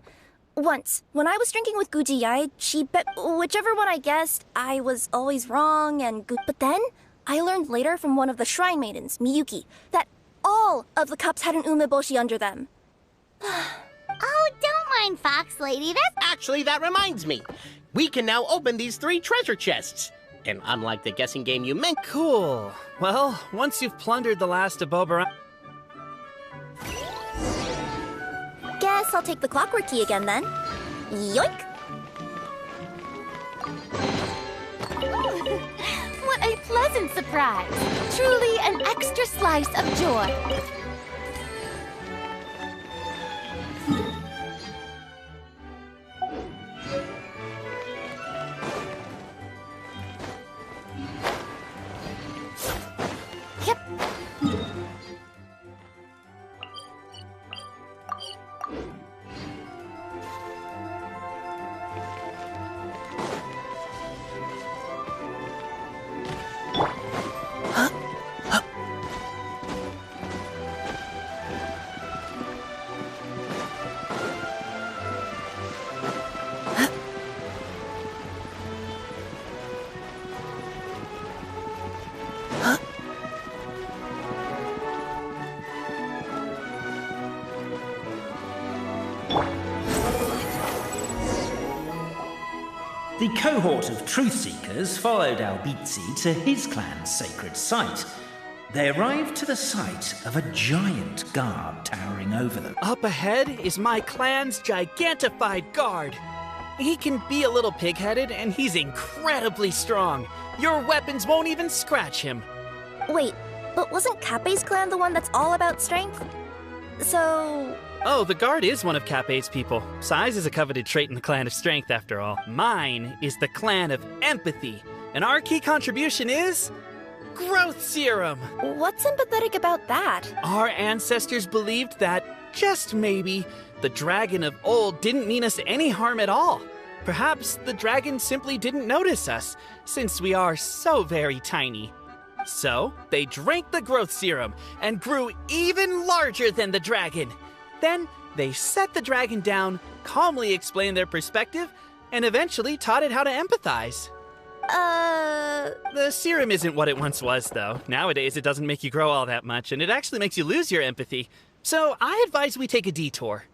Once, when I was drinking with Gujiyai, she bet whichever one I guessed, I was always wrong and good. But then, I learned later from one of the shrine maidens, Miyuki, that all of the cups had an umeboshi under them. Oh, don't mind Fox Lady. That's... Actually, that reminds me. We can now open these 3 treasure chests. And unlike the guessing game you meant... Cool. Well, once you've plundered the last of Oberano... Guess I'll take the clockwork key again then. Yoink! What a pleasant surprise. Truly an extra slice of joy. Yep. The cohort of truth-seekers followed Albizzi to his clan's sacred site. They arrived to the site of a giant guard towering over them. Up ahead is my clan's gigantified guard. He can be a little pig-headed, and he's incredibly strong. Your weapons won't even scratch him. Wait, but wasn't Kappe's clan the one that's all about strength? So... Oh, the guard is one of Kappe's people. Size is a coveted trait in the clan of strength, after all. Mine is the clan of empathy, and our key contribution is... growth serum! What's sympathetic about that? Our ancestors believed that, just maybe, the dragon of old didn't mean us any harm at all. Perhaps the dragon simply didn't notice us, since we are so very tiny. So, they drank the growth serum and grew even larger than the dragon. Then, they set the dragon down, calmly explained their perspective, and eventually taught it how to empathize. The serum isn't what it once was, though. Nowadays, it doesn't make you grow all that much, and it actually makes you lose your empathy. So, I advise we take a detour.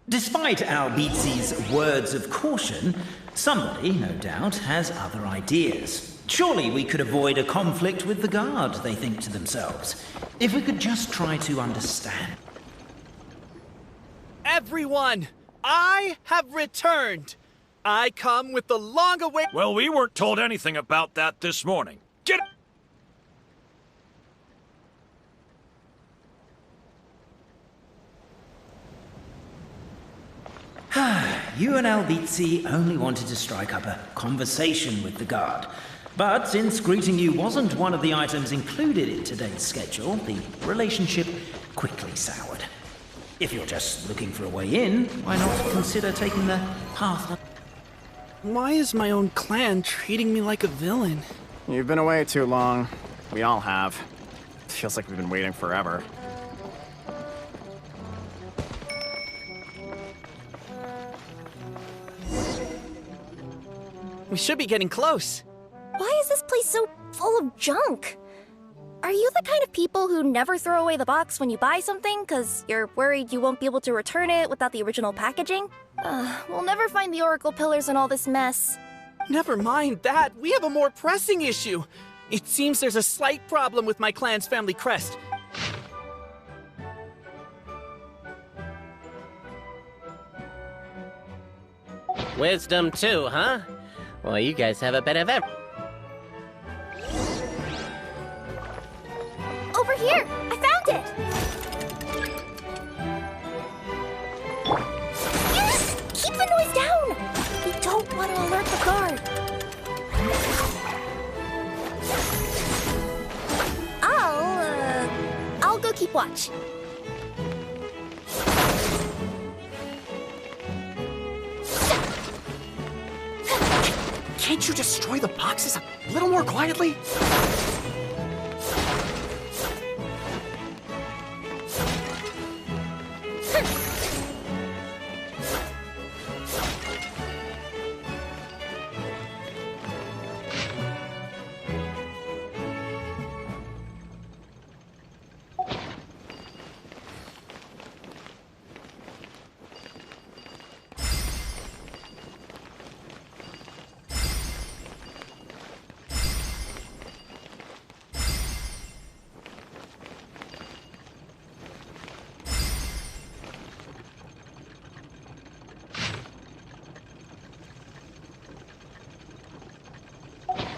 Despite Albizzi's words of caution, somebody, no doubt, has other ideas. Surely we could avoid a conflict with the guard, they think to themselves, if we could just try to understand. Everyone, I have returned. I come with the long-awaited... Well, we weren't told anything about that this morning. Get... You and Albizzi only wanted to strike up a conversation with the guard. But since greeting you wasn't one of the items included in today's schedule, the relationship quickly soured. If you're just looking for a way in, why not consider taking the path... Why is my own clan treating me like a villain? You've been away too long. We all have. Feels like we've been waiting forever. We should be getting close. Why is this place so full of junk? Are you the kind of people who never throw away the box when you buy something because you're worried you won't be able to return it without the original packaging? We'll never find the Oracle Pillars in all this mess. Never mind that. We have a more pressing issue. It seems there's a slight problem with my clan's family crest. Wisdom too, huh? Well, you guys have a bit of everything. Over here! I found it! Yes! Keep the noise down! We don't want to alert the guard. keep watch. Can't you destroy the boxes a little more quietly?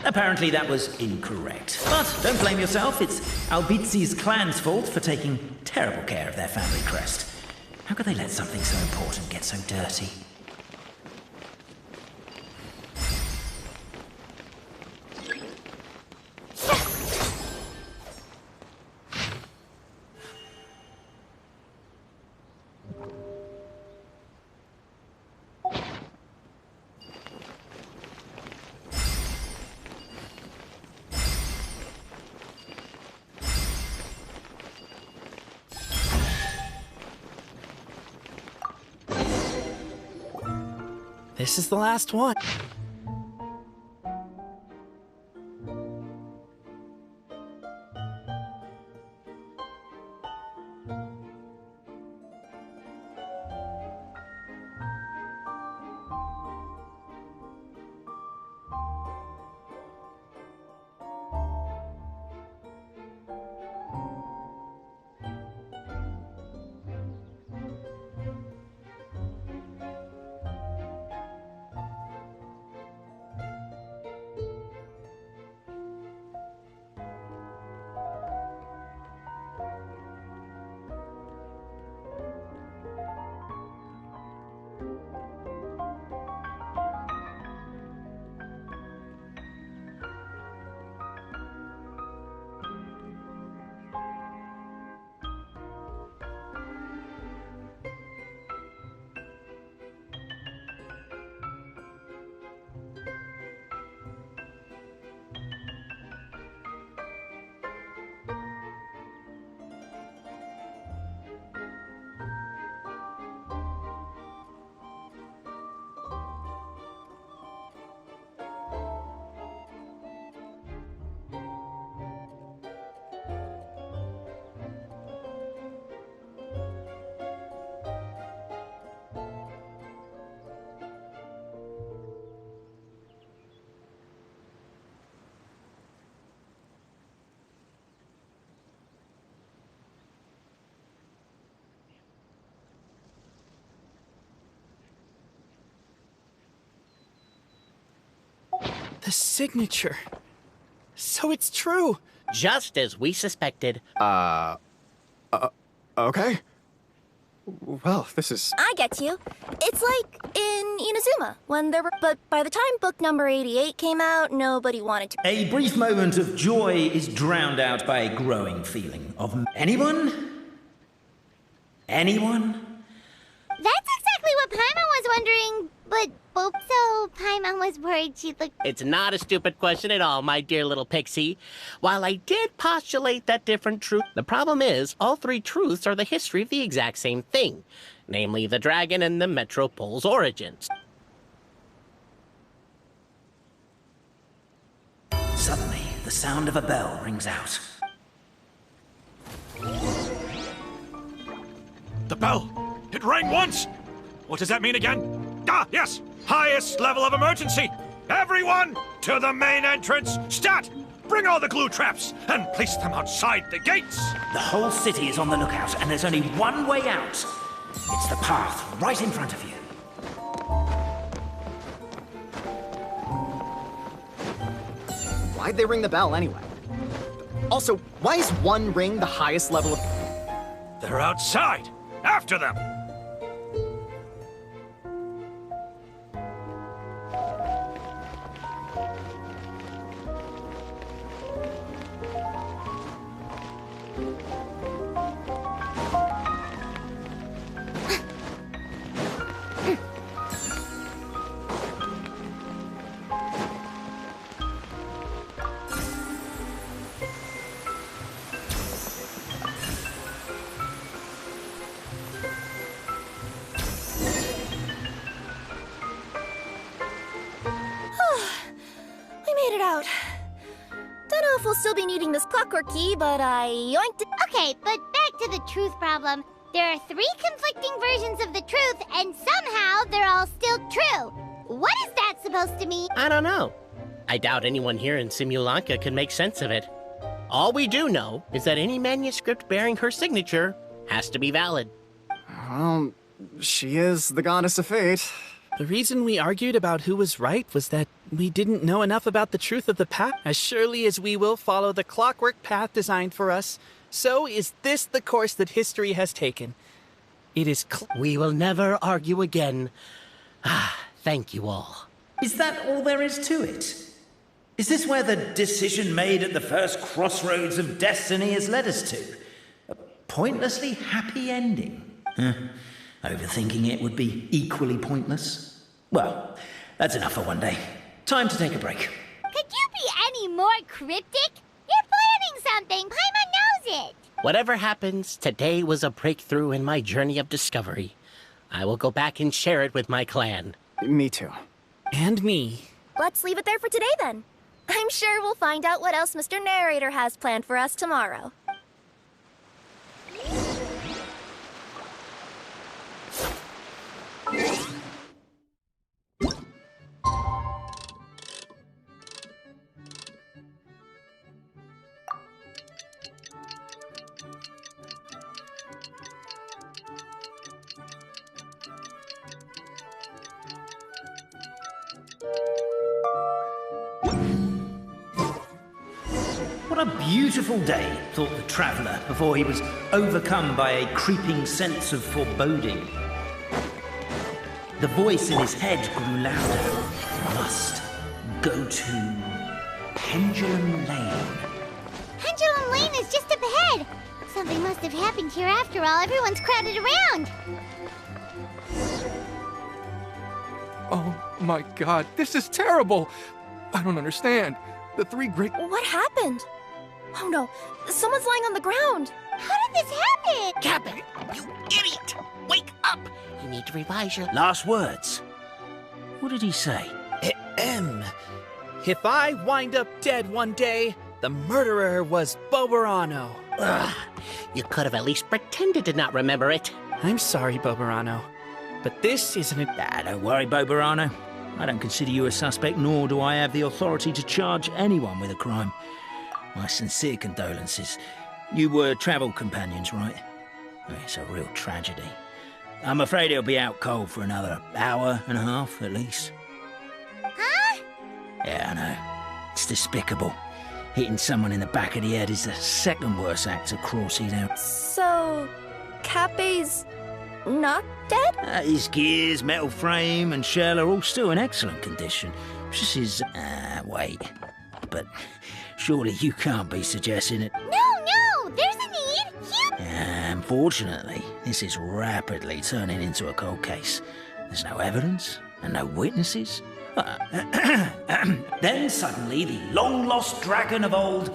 Apparently that was incorrect. But don't blame yourself, it's Albizi's clan's fault for taking terrible care of their family crest. How could they let something so important get so dirty? This is the last one. The signature. So it's true. Just as we suspected. Okay. Well, this is... I get you. It's like in Inazuma, when there were... But by the time book number 88 came out, nobody wanted to... A brief moment of joy is drowned out by a growing feeling of... Anyone? Anyone? That's exactly what Paimon was wondering, but so Paimon was worried she'd look... It's not a stupid question at all, my dear little pixie. While I did postulate that different truth, the problem is all three truths are the history of the exact same thing, namely the dragon and the Metropole's origins. Suddenly, the sound of a bell rings out. The bell! It rang once! What does that mean again? Ah, yes! Highest level of emergency! Everyone, to the main entrance! Stat! Bring all the glue traps and place them outside the gates! The whole city is on the lookout, and there's only one way out. It's the path right in front of you. Why'd they ring the bell anyway? Also, why is one ring the highest level of... They're outside! After them! made it out. Don't know if we'll still be needing this clockwork key, but I yoinked it. Okay, but back to the truth problem. There are 3 conflicting versions of the truth, and somehow they're all still true. What is that supposed to mean? I don't know. I doubt anyone here in Simulanka can make sense of it. All we do know is that any manuscript bearing her signature has to be valid. Well, she is the goddess of fate. The reason we argued about who was right was that we didn't know enough about the truth of the path. As surely as we will follow the clockwork path designed for us, so is this the course that history has taken. It is We will never argue again. Thank you all. Is that all there is to it? Is this where the decision made at the first crossroads of destiny has led us to? A pointlessly happy ending? Overthinking it would be equally pointless. Well, that's enough for one day. Time to take a break. Could you be any more cryptic? You're planning something. Paimon knows it. Whatever happens, today was a breakthrough in my journey of discovery. I will go back and share it with my clan. Me too. And me. Let's leave it there for today, then. I'm sure we'll find out what else Mr. Narrator has planned for us tomorrow. What a beautiful day, thought the traveller, before he was overcome by a creeping sense of foreboding. The voice in his head grew louder. Must go to Pendulum Lane. Pendulum Lane is just up ahead. Something must have happened here after all. Everyone's crowded around. Oh my god, this is terrible! I don't understand. The 3 great... What happened? Oh no, someone's lying on the ground. How did this happen? Captain, you idiot! Wake up! You need to revise your... Last words. What did he say? If I wind up dead one day, the murderer was Boberano. Ugh, you could have at least pretended to not remember it. I'm sorry, Boberano, but this isn't a... Don't worry, Boberano. I don't consider you a suspect, nor do I have the authority to charge anyone with a crime. My sincere condolences. You were travel companions, right? It's a real tragedy. I'm afraid he'll be out cold for another hour and a half, at least. Huh? Yeah, I know. It's despicable. Hitting someone in the back of the head is the second worst act of cruelty now. So, Cape's not dead? His gears, metal frame, and shell are all still in excellent condition. Just his... wait. But surely you can't be suggesting it. No, there's a need. Unfortunately, this is rapidly turning into a cold case. There's no evidence and no witnesses. Then suddenly the long-lost dragon of old...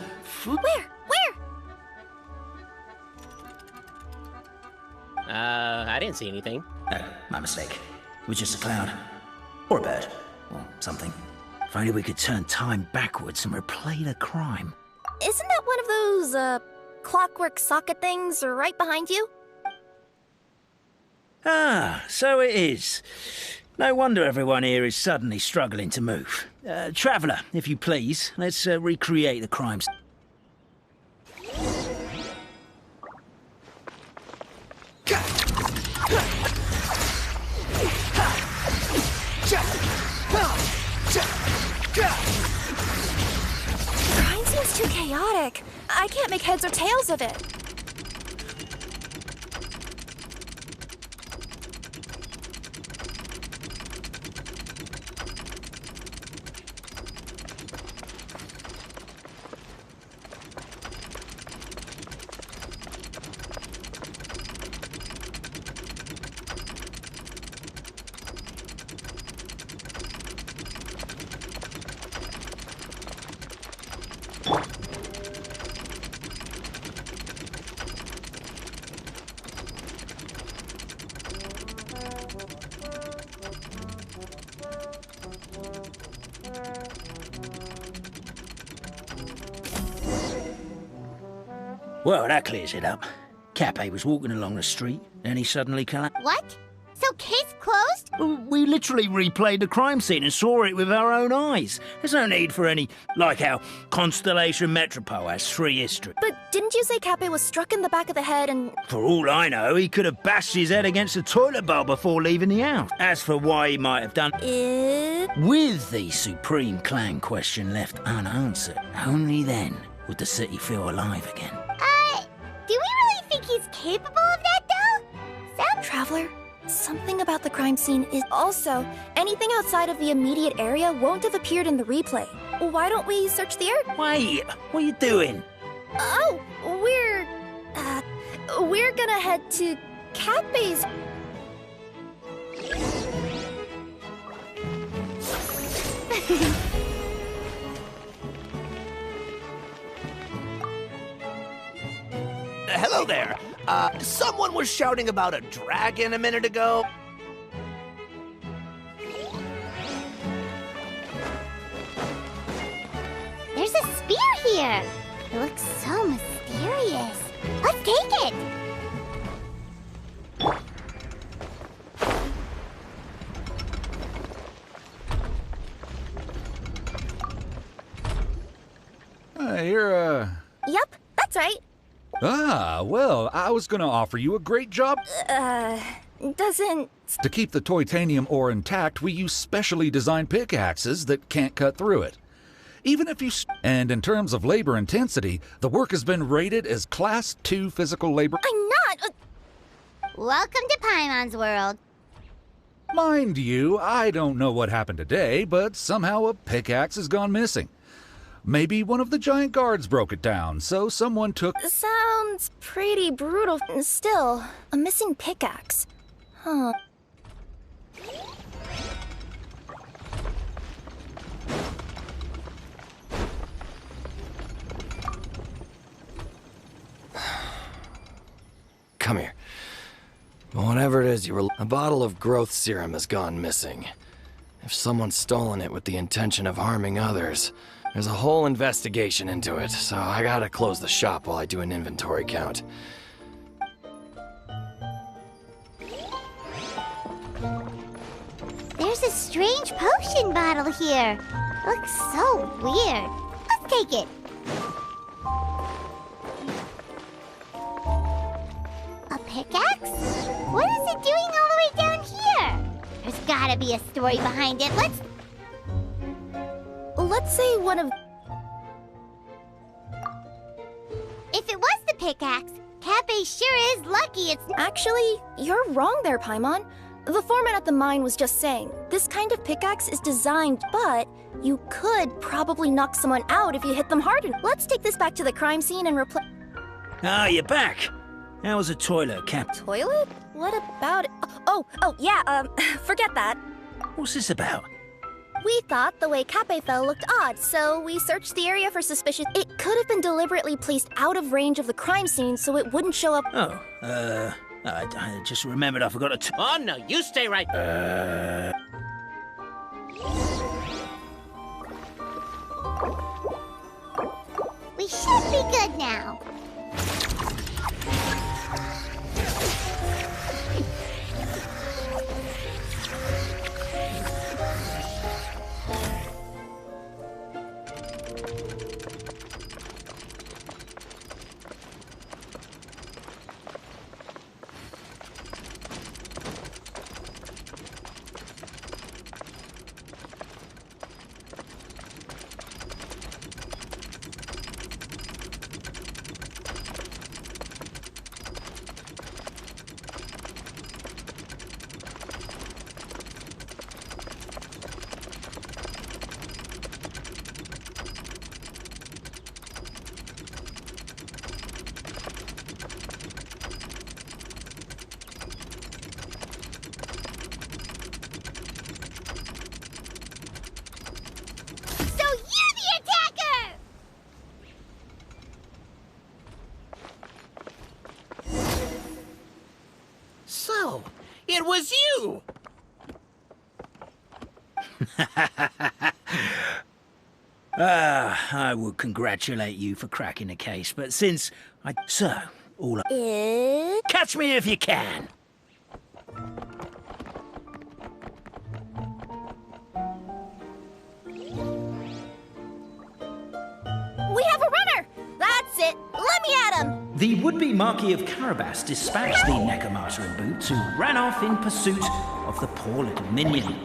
Where? I didn't see anything. Oh, my mistake. It was just a cloud. Or a bird. Or something. If only we could turn time backwards and replay the crime. Isn't that one of those, clockwork socket things right behind you? Ah, so it is. No wonder everyone here is suddenly struggling to move. Traveller, if you please, let's recreate the crimes. Mine seems too chaotic. I can't make heads or tails of it. Well, that clears it up. Cappe was walking along the street, then he suddenly collapsed. What? So case closed? We literally replayed the crime scene and saw it with our own eyes. There's no need for any, like how Constellation Metropole has 3 history. But didn't you say Cappe was struck in the back of the head and... For all I know, he could have bashed his head against a toilet bowl before leaving the house. As for why he might have done it... With the Supreme Clan question left unanswered, only then would the city feel alive again. Do we really think he's capable of that, though? Sam? Traveler, something about the crime scene is... Also, anything outside of the immediate area won't have appeared in the replay. Why don't we search the area? Wait, what are you doing? Oh, we're gonna head to Cappe's... Hello there. Someone was shouting about a dragon a minute ago. There's a spear here. It looks so mysterious. Let's take it. Yep, that's right. Ah, well, I was gonna offer you a great job. Doesn't... To keep the titanium ore intact, we use specially designed pickaxes that can't cut through it. Even if you... And in terms of labor intensity, the work has been rated as Class 2 physical labor... I'm not... Welcome to Paimon's world. Mind you, I don't know what happened today, but somehow a pickaxe has gone missing. Maybe one of the giant guards broke it down, so someone took... Sounds pretty brutal. Still, a missing pickaxe. Huh. Come here. Whatever it is you were... A bottle of growth serum has gone missing. If someone's stolen it with the intention of harming others... There's a whole investigation into it, so I gotta close the shop while I do an inventory count. There's a strange potion bottle here. Looks so weird. Let's take it. A pickaxe? What is it doing all the way down here? There's gotta be a story behind it. Let's say one of... If it was the pickaxe, Cappe sure is lucky it's... Actually, you're wrong there, Paimon. The foreman at the mine was just saying, this kind of pickaxe is designed, but you could probably knock someone out if you hit them hard enough. Let's take this back to the crime scene and replace... Ah, you're back. How was the toilet, Captain? Toilet? What about it? Oh, yeah, forget that. What's this about? We thought the way Cappe fell looked odd, so we searched the area for suspicious... It could have been deliberately placed out of range of the crime scene so it wouldn't show up... Oh, I just remembered I forgot to... Oh, no, you stay right... We should be good now. So, it was you! I would congratulate you for cracking the case, but since I... So, all I... Catch me if you can! We have a runner! That's it! Let me at him! The would-be Marquis of Carabas dispatched the Necromata in boots, who ran off in pursuit of the poor little minion.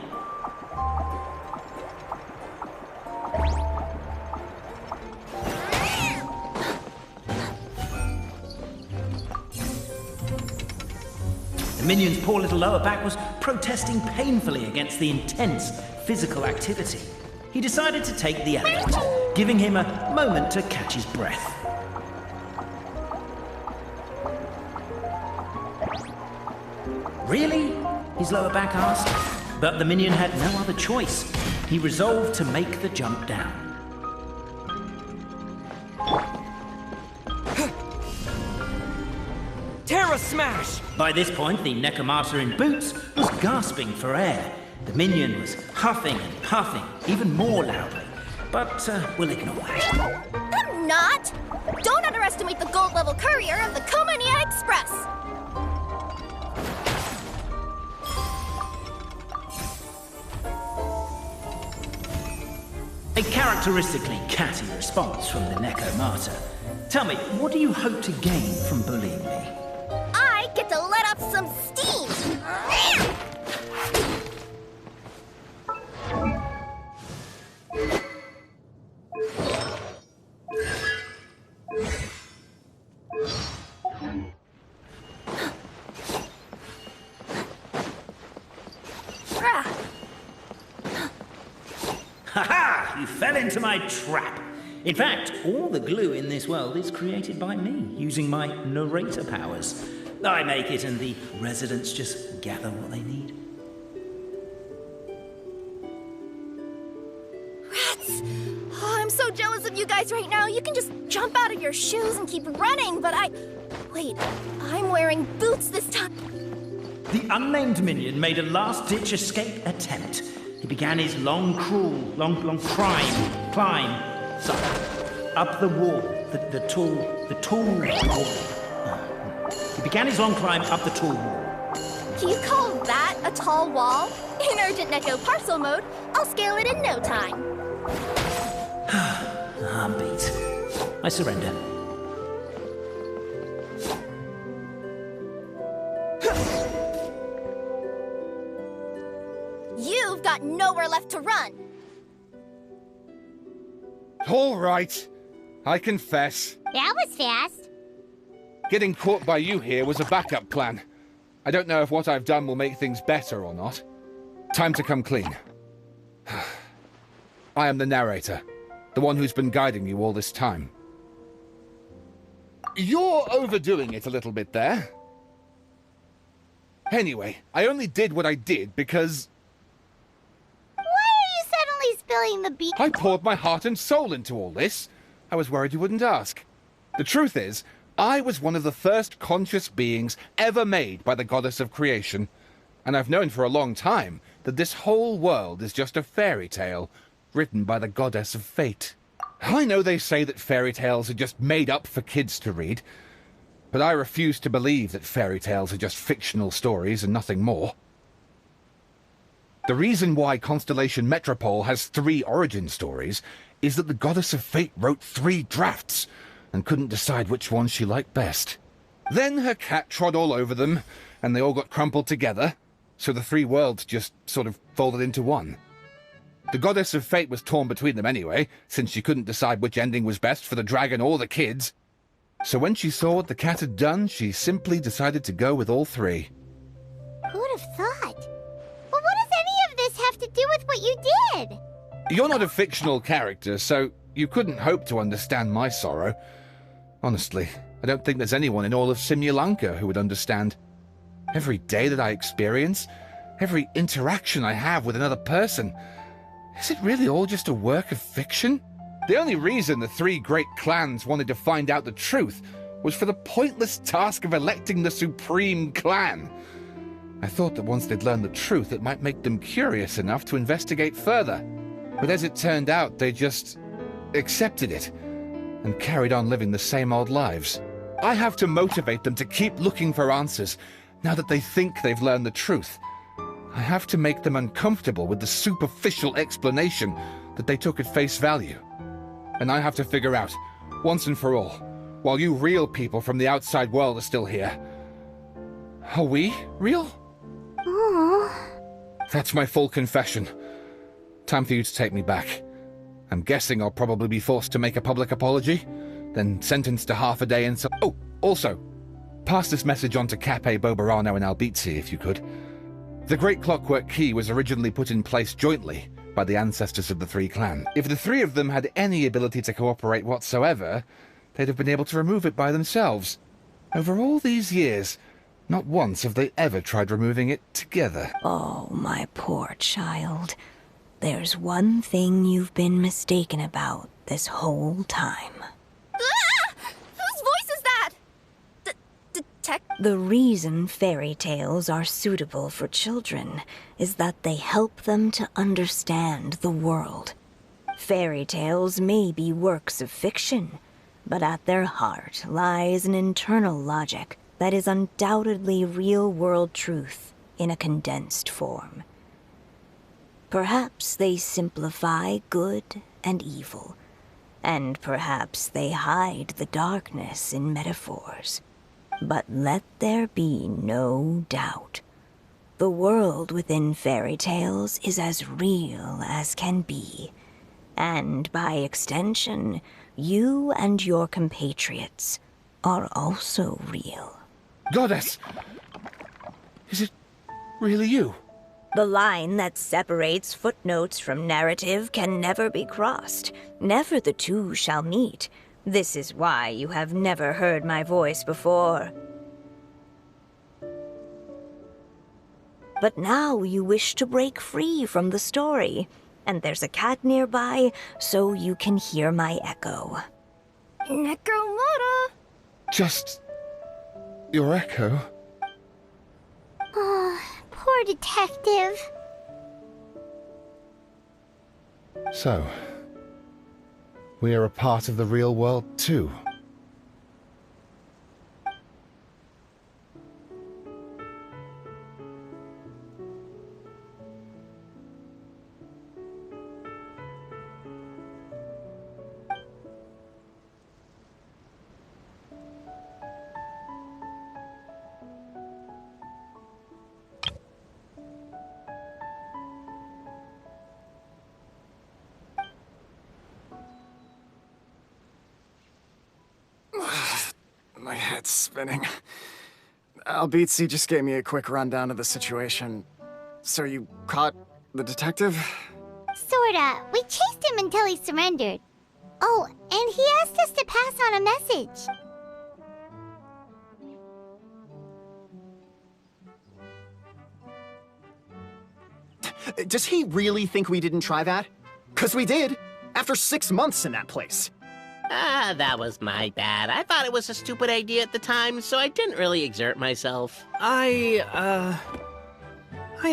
The minion's poor little lower back was protesting painfully against the intense physical activity. He decided to take the elevator, giving him a moment to catch his breath. Really? His lower back asked. But the minion had no other choice. He resolved to make the jump down. Terra Smash! By this point, the Necromata in boots was gasping for air. The minion was huffing and puffing, even more loudly. But we'll ignore that. I'm not! Don't underestimate the gold-level courier of the Komania Express! A characteristically catty response from the Necromata. Tell me, what do you hope to gain from bullying me? I get to let off some steam! Ha-ha! You fell into my trap. In fact, all the glue in this world is created by me, using my narrator powers. I make it and the residents just gather what they need. Rats! Oh, I'm so jealous of you guys right now. You can just jump out of your shoes and keep running, but Wait, I'm wearing boots this time. The unnamed minion made a last-ditch escape attempt. He began his long climb, up the wall, the tall wall. He began his long climb up the tall wall. Do you call that a tall wall? In urgent Neko parcel mode, I'll scale it in no time. I'm beat. I surrender. You've got nowhere left to run. All right. I confess. That was fast. Getting caught by you here was a backup plan. I don't know if what I've done will make things better or not. Time to come clean. I am the narrator, the one who's been guiding you all this time. You're overdoing it a little bit there. Anyway, I only did what I did because... Why are you suddenly spilling the beans? I poured my heart and soul into all this. I was worried you wouldn't ask. The truth is, I was one of the first conscious beings ever made by the goddess of creation. And I've known for a long time that this whole world is just a fairy tale written by the goddess of fate. I know they say that fairy tales are just made up for kids to read, but I refuse to believe that fairy tales are just fictional stories and nothing more. The reason why Constellation Metropole has 3 origin stories is that the goddess of fate wrote 3 drafts and couldn't decide which one she liked best. Then her cat trod all over them, and they all got crumpled together, so the 3 worlds just sort of folded into one. The goddess of fate was torn between them anyway, since she couldn't decide which ending was best for the dragon or the kids. So when she saw what the cat had done, she simply decided to go with all 3. Who'd have thought? Well, what does any of this have to do with what you did? You're not a fictional character, so you couldn't hope to understand my sorrow. Honestly, I don't think there's anyone in all of Simulanka who would understand. Every day that I experience, every interaction I have with another person, is it really all just a work of fiction? The only reason the 3 great clans wanted to find out the truth was for the pointless task of electing the supreme clan. I thought that once they'd learned the truth, it might make them curious enough to investigate further. But as it turned out, they just accepted it and carried on living the same old lives. I have to motivate them to keep looking for answers now that they think they've learned the truth. I have to make them uncomfortable with the superficial explanation that they took at face value. And I have to figure out, once and for all, while you real people from the outside world are still here, are we real? Aww. That's my full confession. Time for you to take me back. I'm guessing I'll probably be forced to make a public apology, then sentenced to half a day in some— Oh, also, pass this message on to Cape, Boberano, and Albizzi, if you could. The Great Clockwork Key was originally put in place jointly by the ancestors of the three clans. If the three of them had any ability to cooperate whatsoever, they'd have been able to remove it by themselves. Over all these years, not once have they ever tried removing it together. Oh, my poor child. There's one thing you've been mistaken about this whole time. Ah! Whose voice is that? The reason fairy tales are suitable for children is that they help them to understand the world. Fairy tales may be works of fiction, but at their heart lies an internal logic that is undoubtedly real-world truth in a condensed form. Perhaps they simplify good and evil, and perhaps they hide the darkness in metaphors. But let there be no doubt. The world within fairy tales is as real as can be. And by extension, you and your compatriots are also real. Goddess! Is it really you? The line that separates footnotes from narrative can never be crossed. Never the two shall meet. This is why you have never heard my voice before. But now you wish to break free from the story, and there's a cat nearby, so you can hear my echo. Necromora! Just your echo? Oh, poor detective. So, we are a part of the real world too. My head's spinning. Albizzi just gave me a quick rundown of the situation. So you caught the detective? Sorta. We chased him until he surrendered. Oh, and he asked us to pass on a message. Does he really think we didn't try that? 'Cause we did, after 6 months in that place. Ah, that was my bad. I thought it was a stupid idea at the time, so I didn't really exert myself. I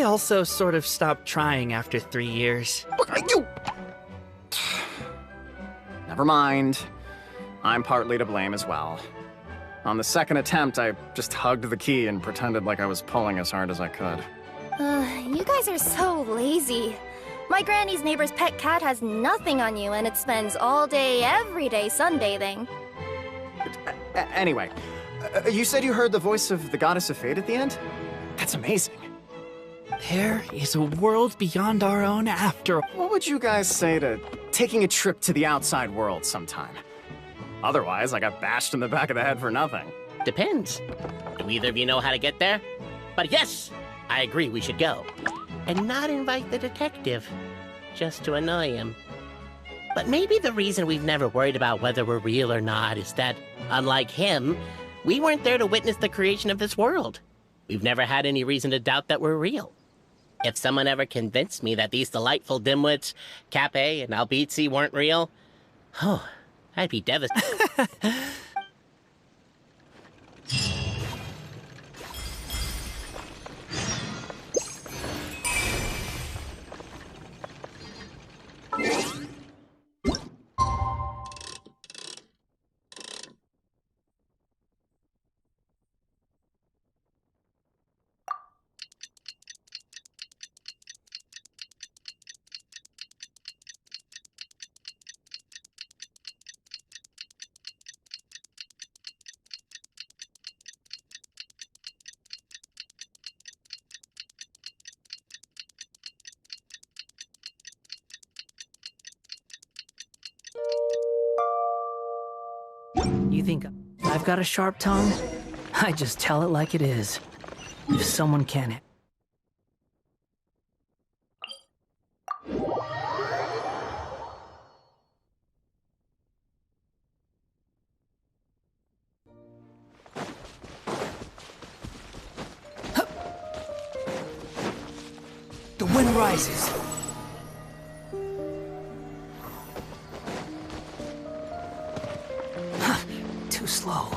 also sort of stopped trying after 3 years. Never mind. I'm partly to blame as well. On the second attempt, I just hugged the key and pretended like I was pulling as hard as I could. You guys are so lazy. My granny's neighbor's pet cat has nothing on you, and it spends all day, every day sunbathing. Anyway, you said you heard the voice of the Goddess of Fate at the end? That's amazing. There is a world beyond our own after. What would you guys say to taking a trip to the outside world sometime? Otherwise, I got bashed in the back of the head for nothing. Depends. Do either of you know how to get there? But yes, I agree we should go. And not invite the detective, just to annoy him. But maybe the reason we've never worried about whether we're real or not is that, unlike him, we weren't there to witness the creation of this world. We've never had any reason to doubt that we're real. If someone ever convinced me that these delightful dimwits, Cape and Albizzi, weren't real, oh, I'd be devastated. think I've got a sharp tongue? I just tell it like it is. If someone can... The wind rises. Too slow.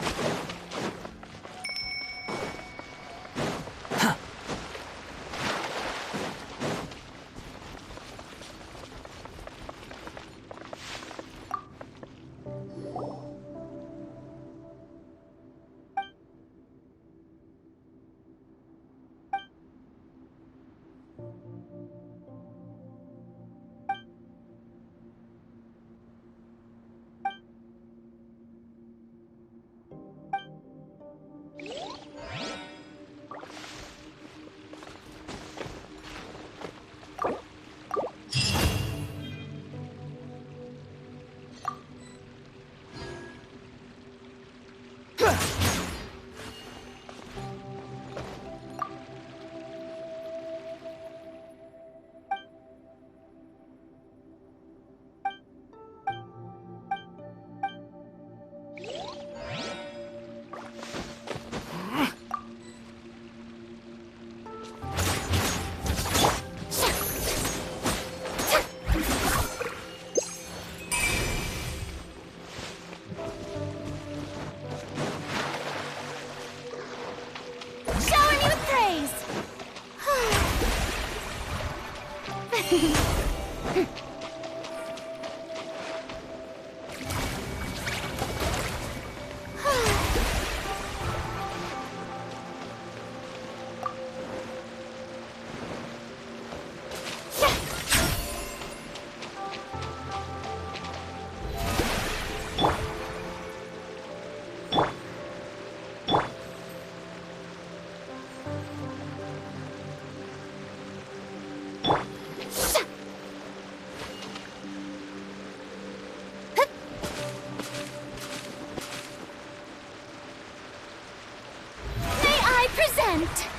Present!